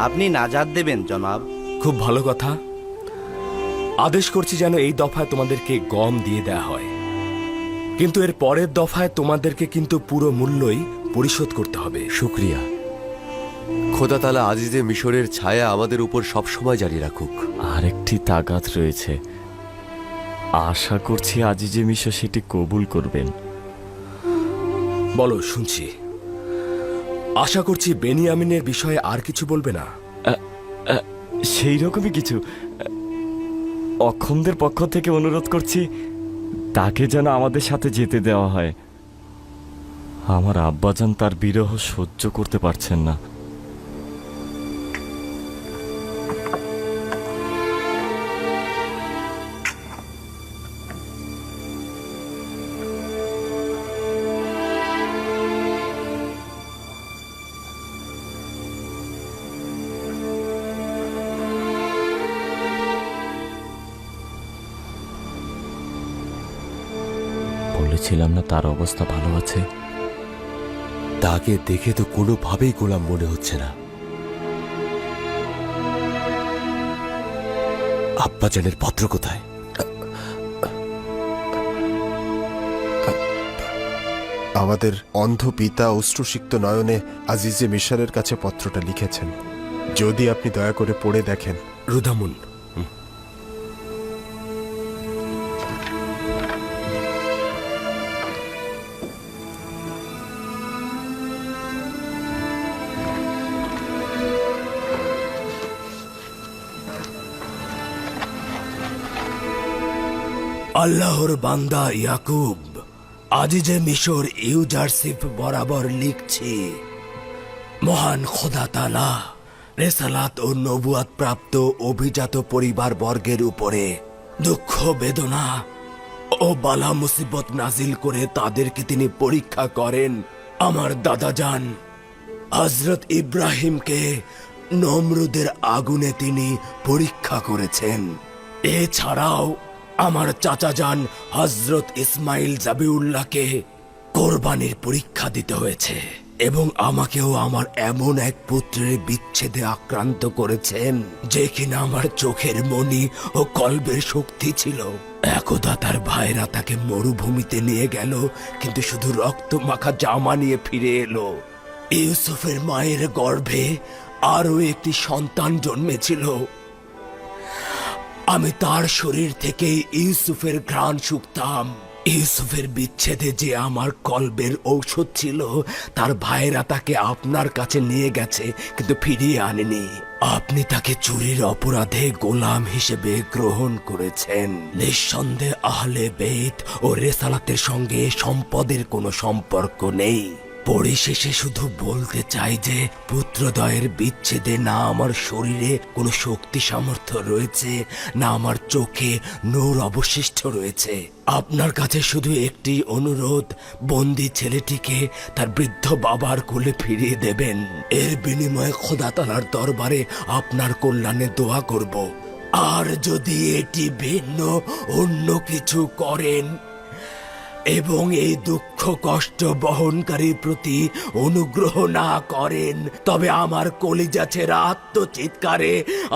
আপনি নাজাত দেবেন জনাব। খুব ভালো কথা। আদেশ করছি যেন এই দফায় তোমাদেরকে গম দিয়ে দেয়া হয়, কিন্তু এর পরের দফায় তোমাদেরকে কিন্তু পুরো মূল্যই পরিশোধ করতে হবে। শুক্রিয়া। খোদা তাআলা আজিজে মিশরের ছায়া আমাদের উপর সবসময় জারি রাখুক। আরেকটি তাগাত রয়েছে, আশা করছি আজিজে মিশর সেটি কবুল করবেন। বলো, শুনছি। আশা করছি বেনিয়ামিনের বিষয়ে আর কিছু বলবে না। সেই রকমই কিছু। অক্ষমদের পক্ষ থেকে অনুরোধ করছি তাকে যেন আমাদের সাথে যেতে দেওয়া হয়। আমার আব্বাজান তার বিরহ সহ্য করতে পারছেন না। বলেছিলাম না তার অবস্থা ভালো আছে? তাকে দেখে তো কোনোভাবেই গোলাম মনে হচ্ছে না। আব্বাজানের পত্র কোথায়? আমাদের অন্ধ পিতা অশ্রুসিক্ত নয়নে আজিজে মিশরের কাছে পত্রটা লিখেছেন। যদি আপনি দয়া করে পড়ে দেখেন। রুদামুন, আল্লাহর বান্দা ইয়াকুব, আজিজে মিশর ইউজারশিপ বরাবর লিখছি, মহান খোদা তাআলা রেসালাত ও নবুয়াত প্রাপ্ত অভিজাত পরিবার বর্গের উপরে দুঃখ বেদনা ও বালা মুসিবত নাজিল করে তাদেরকে তিনি পরীক্ষা করেন। আমার দাদাজান হযরত ইব্রাহিমকে নমরুদের আগুনে তিনি পরীক্ষা করেছেন। এছাড়াও আমার চাচাজান হযরত ইসমাইল জাবিউল্লাহকে কোরবানির পরীক্ষা দিতে হয়েছে, এবং আমাকেও আমার এমন এক পুত্রের বিচ্ছেদে আক্রান্ত করেছেন যে কিনা আমার চোখের মণি ও কল্পের শক্তি ছিল। একদা তার ভাইরা তাকে মরুভূমিতে নিয়ে গেল, কিন্তু শুধু রক্ত মাখা জামা নিয়ে ফিরে এলো। ইউসুফের মায়ের গর্ভে আরো একটি সন্তান জন্মেছিল। আমি তার শরীর থেকে ইউসুফের ঘ্রাণ শুঁকতাম। ইউসুফের বিচ্ছেদে যে আমার কলবের ঔষধ ছিল, তার ভাইরা তাকে আপনার কাছে নিয়ে গেছে, কিন্তু ফিরিয়ে আনেনি। আপনি তাকে চুরির অপরাধে গোলাম হিসেবে গ্রহণ করেছেন। নিঃসন্দেহে আহলে বেত ও রেসালাতের সঙ্গে সম্পদের কোনো সম্পর্ক নেই। পরিশেষে শুধু বলতে চাই যে পুত্রদ্বয়ের বিচ্ছেদে না আমার শরীরে কোনো শক্তি সামর্থ্য রয়েছে, না আমার চোখে নূর অবশিষ্ট রয়েছে। আপনার কাছে শুধু একটি অনুরোধ, বন্দি ছেলেটিকে তার বৃদ্ধ বাবার কোলে ফিরিয়ে দেবেন। এর বিনিময়ে খোদা তাআলার দরবারে আপনার কল্যাণে দোয়া করব। আর যদি এটি ভিন্ন অন্য কিছু করেন এবং এই দুঃখ কষ্ট বহনকারীর প্রতি অনুগ্রহ না করেন, তবে আমার কলিজা ছেঁড়া আত্মচিৎকারে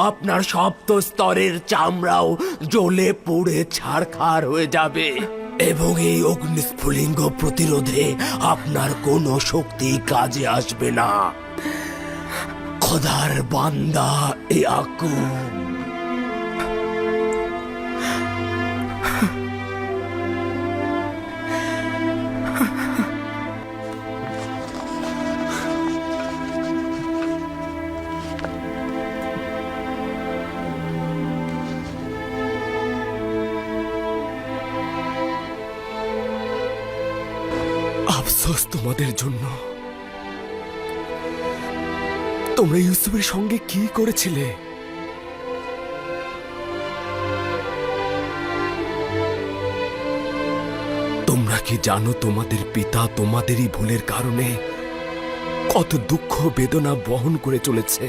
আপনার সপ্ত স্তরের চামড়াও জ্বলে পুড়ে ছারখার হয়ে যাবে, এবং এই অগ্নিস্ফুলিঙ্গ প্রতিরোধে আপনার কোনো শক্তি কাজে আসবে না। খোদার বান্দা ইয়াকুব। আফসোস তোমাদের জন্য। তোমরা ইউসুফের সঙ্গে কি করেছিলে? তোমরা কি জানো তোমাদের পিতা তোমাদেরই ভুলের কারণে কত দুঃখ বেদনা বহন করে চলেছে?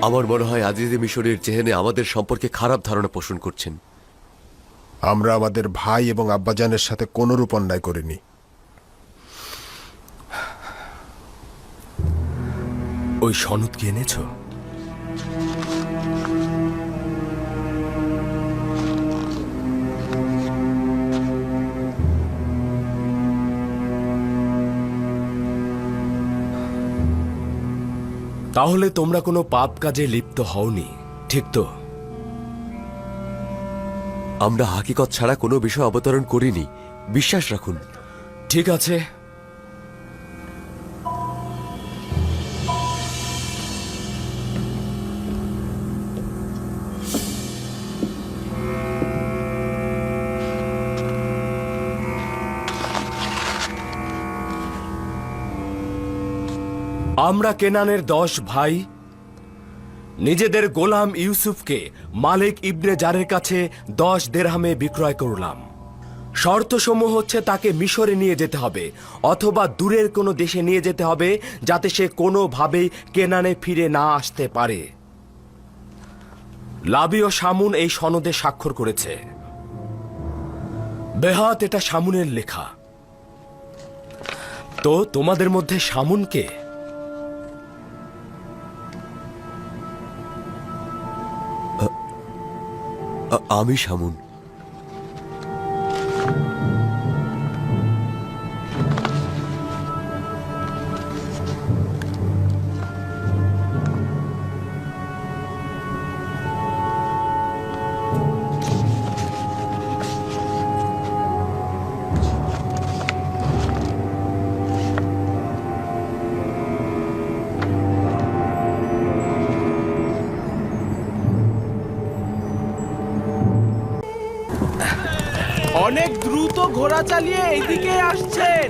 আমার মনে হয় আজিজে মিশরের জেহেনে আমাদের সম্পর্কে খারাপ ধারণা পোষণ করছেন। আমরা আমাদের ভাই এবং আব্বাজানের সাথে কোনরূপ অন্যায় করিনি। ওই সনদ কি এনেছ? তাহলে তোমরা কোনো পাপ কাজে লিপ্ত হওনি, ঠিক তো? আমরা হাকিকত ছাড়া কোনো বিষয় অবতরণ করিনি, বিশ্বাস রাখুন। ঠিক আছে, আমরা কেনানের 10 ভাই, নিজেদের গোলাম ইউসুফকে মালিক ইবনে জারের কাছে 10 দেরহামে বিক্রয় করলাম। শর্তসমূহ হচ্ছে তাকে মিশরে নিয়ে যেতে হবে অথবা দূরের কোনো দেশে নিয়ে যেতে হবে যাতে সে কোনোভাবেই কেনানে ফিরে না আসতে পারে। লাবি ও শামুন এই সনদে স্বাক্ষর করেছে। বেহাত এটা শামুনের লেখা। তো তোমাদের মধ্যে শামুন কে? আমি শামুন। অনেক দ্রুত ঘোড়া চালিয়ে এইদিকে আসছেন।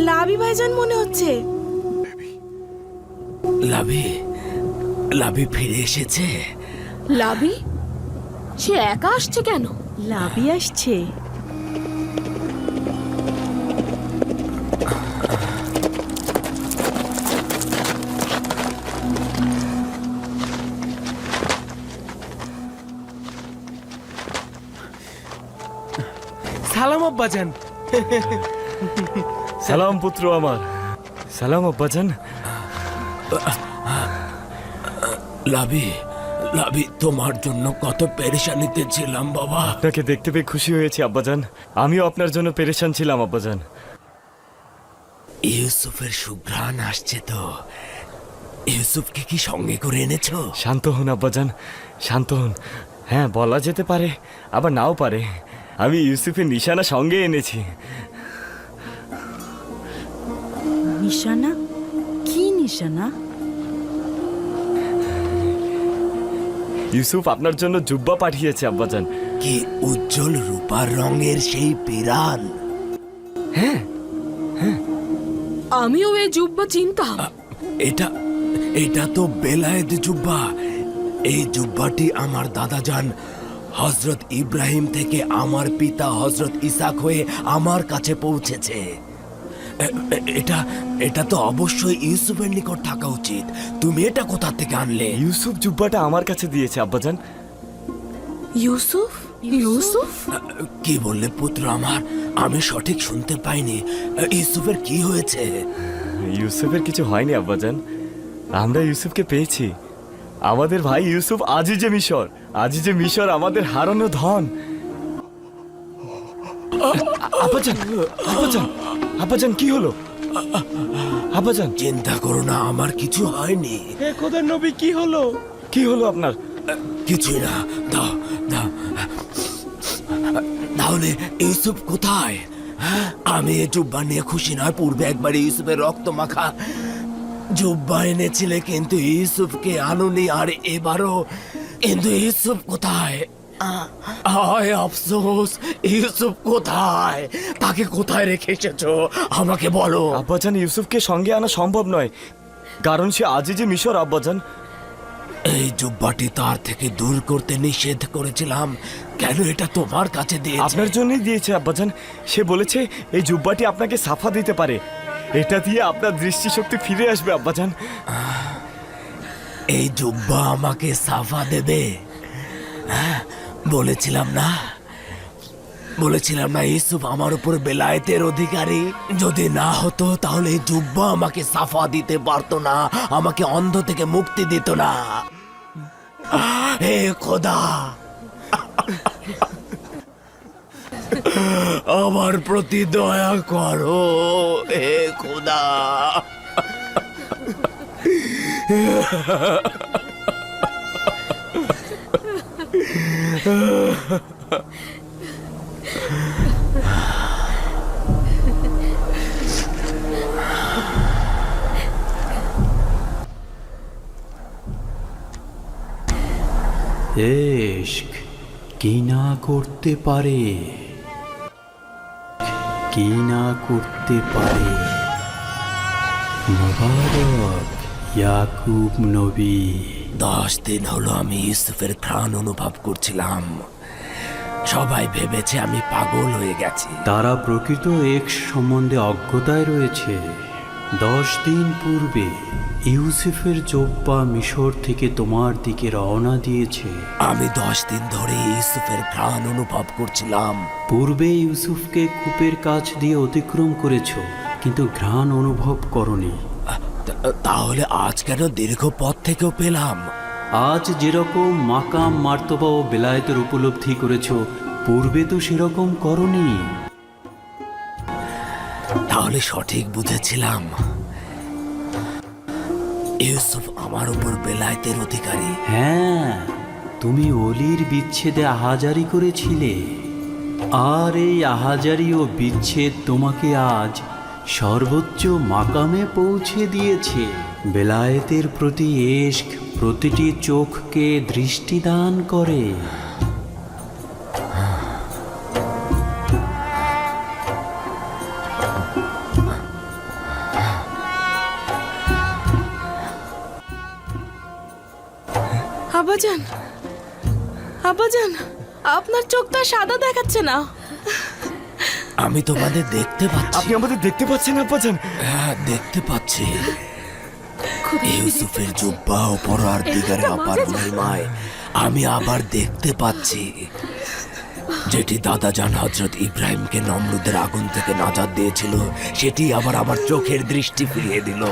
লাবি ভাইজান মনে হচ্ছে। লাবি ফিরে এসেছে। লাবি সে একা আসছে কেন? লাবি আসছে। সালাম আব্বাজান। সালাম পুত্র আমার। সালাম আব্বাজান। লাবি তোমার জন্য কত পেরেশানিতে ছিলাম বাবা। আপনাকে দেখতে পেয়ে খুশি হয়েছি আব্বাজান। আমিও আপনার জন্য পেরেশান ছিলাম আব্বাজান। ইউসুফের সুঘ্রাণ আসছে তো। ইউসুফকে কি সঙ্গে করে এনেছো? শান্ত হন আব্বাজান, শান্ত হন। হ্যাঁ, বলা যেতে পারে আবার নাও পারে। আমি ইউসুফের নিশানা সঙ্গে এনেছি। নিশানা? কি নিশানা? ইউসুফ আপনার জন্য জুব্বা পাঠিয়েছে আব্বাজান। কি উজ্জ্বল রূপার রঙের সেই পিরান। হ্যাঁ, আমিও এই জুব্বা চিনতাম। এটা তো বেলায়েত জুব্বা। এই জুব্বাটি আমার দাদাজান হযরত ইব্রাহিম থেকে আমার পিতা হযরত ইসাক হয়ে আমার কাছে পৌঁছেছে। এটা তো অবশ্যই ইউসুফের নিকট থাকা উচিত। তুমি এটা কোথা থেকে আনলে? ইউসুফ জুব্বাটা আমার কাছে দিয়েছে আব্বাজান। ইউসুফ? ইউসুফ? কি বললে পুত্র আমার? আমি সঠিক শুনতে পাইনি। ইউসুফের কি হয়েছে? ইউসুফের কিছু হয়নি আব্বাজান। আমরা ইউসুফকে পেয়েছি। আমাদের ভাই ইউসুফ আজিজে মিশর। আজিজে মিশর আমাদের হারানো ধন। আব্বাজান, আব্বাজান, আব্বাজান কি হলো? আব্বাজান চিন্তা করো না, আমার কিছু হয়নি। হে খোদার নবী, কি হলো? কি হলো আপনার? কিছুই না। দাও দাও। তাহলে ইউসুফ কোথায়? আমি এই জুব্বা নিয়ে খুশি নয়। পূর্বে একবার ইউসুফের রক্ত মাখা জুব্বা এনেছিলে, কিন্তু ইউসুফকে আনুনি। আর এবারও। কিন্তু ইউসুফ কোথায়? আয় আফসোস, ইউসুফ কোথায়? তাকে কোথায় রেখে এসেছো আমাকে বলো। আব্বাজান, ইউসুফকে সঙ্গে আনা সম্ভব নয়, কারণ সে আজিজে মিশর আব্বাজান। এই জুব্বাটি তার থেকে দূর করতে নিষেধ করেছিলাম। কেন এটা তোমার কাছে দিয়েছে? আপনার জন্যই দিয়েছে আব্বাজান। সে বলেছে এই জুব্বাটি আপনাকে সাফা দিতে পারে। এটা দিয়ে আপনার দৃষ্টিশক্তি ফিরে আসবে আব্বাজান। এই জুব্বা আমাকে সাফা দেবে? বলেছিলাম না ইউসুফ আমার উপর বেলায়েতের অধিকারী? যদি না হতো তাহলে এই জুব্বা আমাকে সাফা দিতে পারতো না, আমাকে অন্ধ থেকে মুক্তি দিত না। হে খোদা, আমার প্রতি দয়া করো। হে খোদা। इश्क কি না করতে পারে, কি না করতে পারে। মোবারক ইয়াকুব নবী। 10 দিন হলো আমি ইউসুফের ঘ্রাণ অনুভব করছিলাম। সবাই ভেবেছে আমি পাগল হয়ে গেছি। তারা প্রকৃত এক্স সম্বন্ধে অজ্ঞতায় রয়েছে। 10 দিন পূর্বে ইউসুফের জোব্বা মিশর থেকে তোমার দিকে রওনা দিয়েছে। আমি 10 দিন ধরে ইউসুফের ঘ্রাণ অনুভব করছিলাম। পূর্বে ইউসুফকে কূপের কাছ দিয়ে অতিক্রম করেছ, কিন্তু ঘ্রাণ অনুভব করনি। তাহলে আজ কেন দীর্ঘ পথ থেকেও পেলাম? আজ যেরকম মাকাম মার্তবা ও বেলায়েতের উপলব্ধি করেছ, পূর্বে তো সেরকম করনি। তাহলে সঠিক বুঝেছিলাম, ইউসুফ আমার উপর বেলায়েতের অধিকারী। হ্যাঁ, তুমি অলির বিচ্ছেদে আহাজারি করেছিলে, আর এই আহাজারি ও বিচ্ছেদ তোমাকে আজ সর্বোচ্চ মাকামে পৌঁছে দিয়েছে। বেলায়েতের প্রতি এশক প্রতিটি চোখকে দৃষ্টিদান করে। আব্বাজান, আব্বাজান, আপনার চোখটা সাদা দেখাচ্ছে না। আমি তোমাদের দেখতে পাচ্ছি। আপনি আমাদের দেখতে পাচ্ছেন আব্বাজান? হ্যাঁ, দেখতে পাচ্ছি। ইউসুফের জুব্বা ও পরওয়ারদিগারের অপার মহিমায় আমি আবার দেখতে পাচ্ছি, যেটি দাদাজান হযরত ইব্রাহিমকে নমরুদের আগুন থেকে নাজাত দিয়েছিল, সেটি আবার আমার চোখের দৃষ্টি ফিরিয়ে দিল।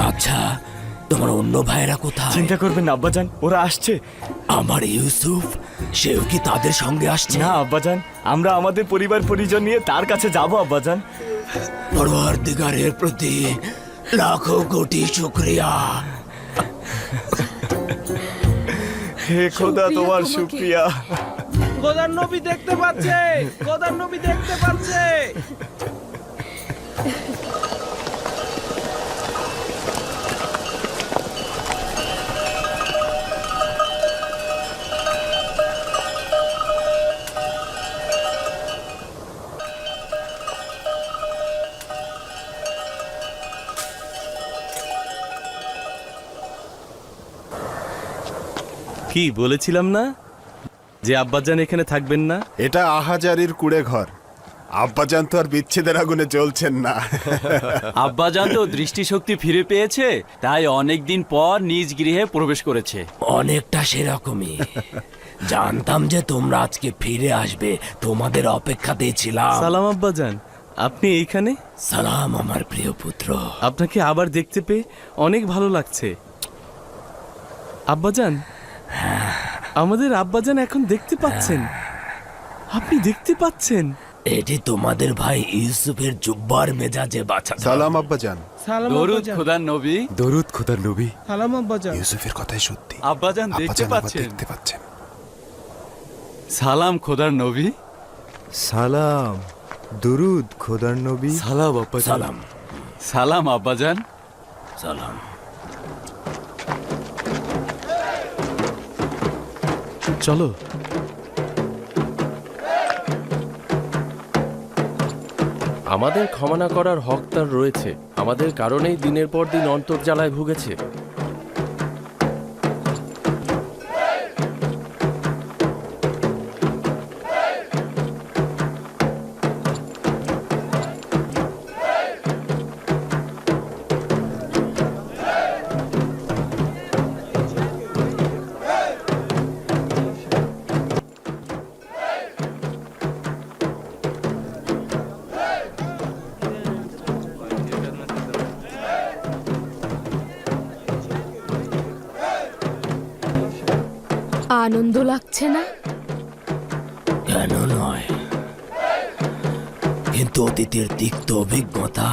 আচ্ছা, তোমার অন্য ভাইয়েরা কোথায়? চিন্তা করবেন না আব্বাজান, ওরা আসছে। আমার ইউসুফ, সেও কি তাদের সঙ্গে আসছে? না আব্বাজান, আমরা আমাদের পরিবার পরিজন নিয়ে তার কাছে যাব আব্বাজান। পরওয়ারদিগারের প্রতি লাখো কোটি শুকরিয়া। হে খোদা, তোমার শুকরিয়া। খোদার নবী দেখতে পাচ্ছে, খোদার নবী দেখতে পাচ্ছে। কি বলেছিলাম না যে আব্বাজান এখানে থাকবেন না? এটা আহাজারির কুড়ে ঘর। আব্বাজান তো আর বিচ্ছেদের আগুনে জ্বলছেন না। আব্বাজান তো দৃষ্টিশক্তি ফিরে পেয়েছে, তাই অনেকদিন পর নিজ গৃহে প্রবেশ করেছে। অনেকটা সেরকমই। জানতাম যে তোমরা আজকে ফিরে আসবে, তোমাদের অপেক্ষাতেই ছিলাম। সালাম আব্বাজান, আপনি এইখানে? সালাম আমার প্রিয় পুত্র। আপনাকে আবার দেখতে পেয়ে অনেক ভালো লাগছে। আব্বাজান, আমাদের আব্বাজান এখন দেখতে পাচ্ছেন। আপনি দেখতে পাচ্ছেন? এটি তোমাদের ভাই ইউসুফের জুব্বার মেজাজে বাঁচা। সালাম আব্বাজান। দরুদ খোদার নবী। দরুদ খোদার নবী। সালাম আব্বাজান। ইউসুফের কথাই সত্যি। আব্বাজান দেখতে পাচ্ছেন? দেখতে পাচ্ছেন। সালাম খোদার নবী। সালাম, দরুদ খোদার নবী। সালাম আব্বাজান। সালাম। সালাম আব্বাজান। সালাম। চলো। আমাদের ক্ষমা না করার হক তার রয়েছে। আমাদের কারণেই দিনের পর দিন অন্তর্জালায় ভুগেছে। আনন্দ লাগছে না? কেন নয়, কিন্তু অতীতের তিক্ত অভিজ্ঞতা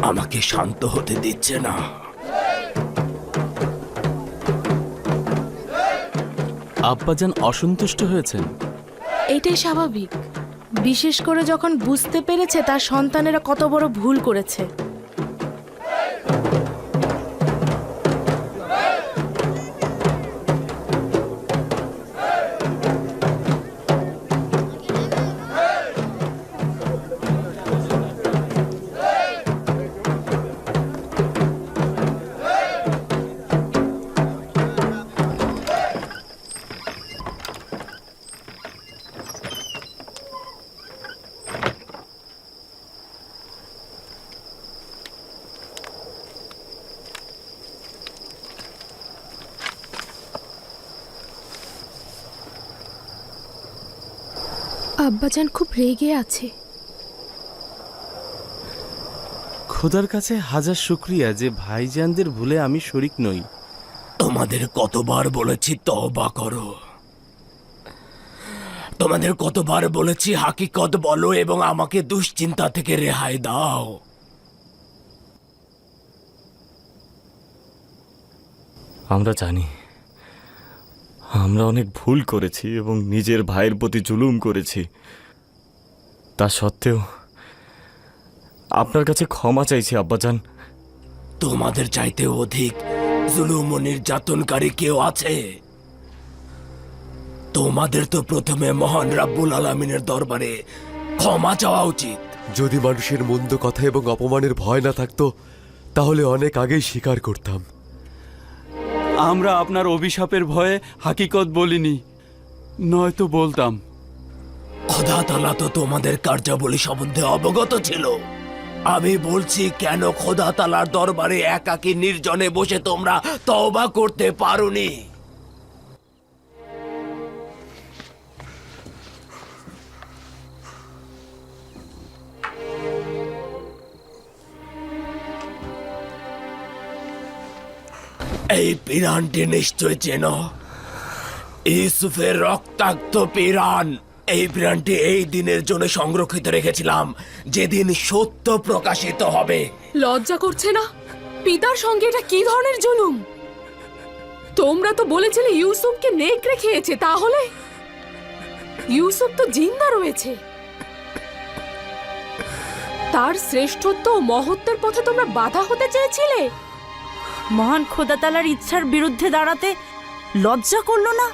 আমাকে শান্ত হতে দিচ্ছে না। আব্বাজান অসন্তুষ্ট হয়েছেন। এটাই স্বাভাবিক, বিশেষ করে যখন বুঝতে পেরেছে তার সন্তানেরা কত বড় ভুল করেছে। আব্বাজান খুব রেগে আছে। খোদার কাছে হাজার শুক্রিয়া যে ভাইজানদের ভুলে আমি শরিক নই। তোমাদের কতবার বলেছি তওবা করো, তোমাদের কতবার বলেছি হাকিকত বলো এবং আমাকে দুশ্চিন্তা থেকে রেহাই দাও। আমরা জানি আমরা অনেক ভুল করেছি এবং নিজের ভাইয়ের প্রতি জুলুম করেছি। তা সত্ত্বেও আপনার কাছে ক্ষমা চাইছি আব্বাজান। তোমাদের চাইতে অধিক জুলুম ও নির্যাতনকারী কেউ আছে? তোমাদের তো প্রথমে মহান রাব্বুল আলামিনের দরবারে ক্ষমা চাওয়া উচিত। যদি মানুষের মন্দ কথা এবং অপমানের ভয় না থাকতো তাহলে অনেক আগেই স্বীকার করতাম। আমরা আপনার অভিশাপের ভয়ে হাকিকত বলিনি, নয়তো বলতাম। খোদা তাআলা তো তোমাদের কার্যাবলী সম্বন্ধে অবগত ছিল। আমি বলছি, কেন খোদা তাআলার দরবারে একাকী নির্জনে বসে তোমরা তওবা করতে পারোনি? এই পিরানটি নিশ্চয় চেনো, ইউসুফের রক্তাক্ত পিরান। এই পিরানটি এই দিনের জন্য সংরক্ষিত রেখেছিলাম, যেদিন সত্য প্রকাশিত হবে। লজ্জা করছে না? পিতার সঙ্গে এটা কি ধরনের জুলুম? তোমরা তো বলেছিলে ইউসুফকে নেকড়ে খেয়েছে, তাহলে ইউসুফ তো জিন্দা রয়েছে। তার শ্রেষ্ঠত্ব ও মহত্বের পথে তোমরা বাধা হতে চেয়েছিলে। মহান খোদা তাআলার ইচ্ছার বিরুদ্ধে দাঁড়াতে লজ্জা করলো না?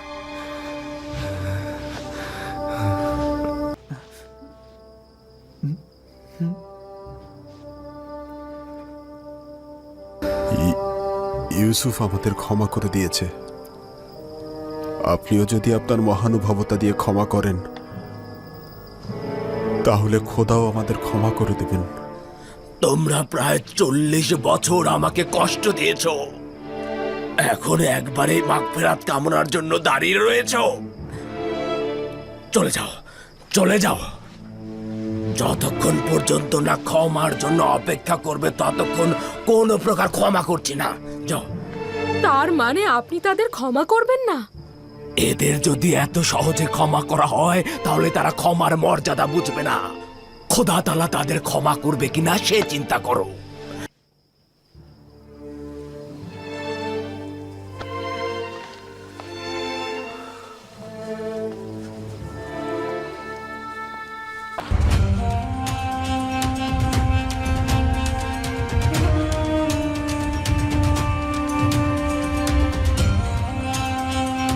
ইউসুফ আমাদের ক্ষমা করে দিয়েছে। আপনিও যদি আপনার মহানুভবতা দিয়ে ক্ষমা করেন তাহলে খোদাও আমাদের ক্ষমা করে দেবেন। তোমরা প্রায় 40 বছর আমাকে কষ্ট দিয়েছো, এখন একবারে মাগফিরাত কামনার জন্য দাঁড়িয়ে রয়েছো? চলে যাও, চলে যাও। যতক্ষণ পর্যন্ত না ক্ষমার জন্য অপেক্ষা করবে ততক্ষণ কোনো প্রকার ক্ষমা করছি না। যাও। তার মানে আপনি তাদের ক্ষমা করবেন না? এদের যদি এত সহজে ক্ষমা করা হয় তাহলে তারা ক্ষমার মর্যাদা বুঝবে না। খোদা তাআলা তাদের ক্ষমা করবে কিনা সে চিন্তা করো।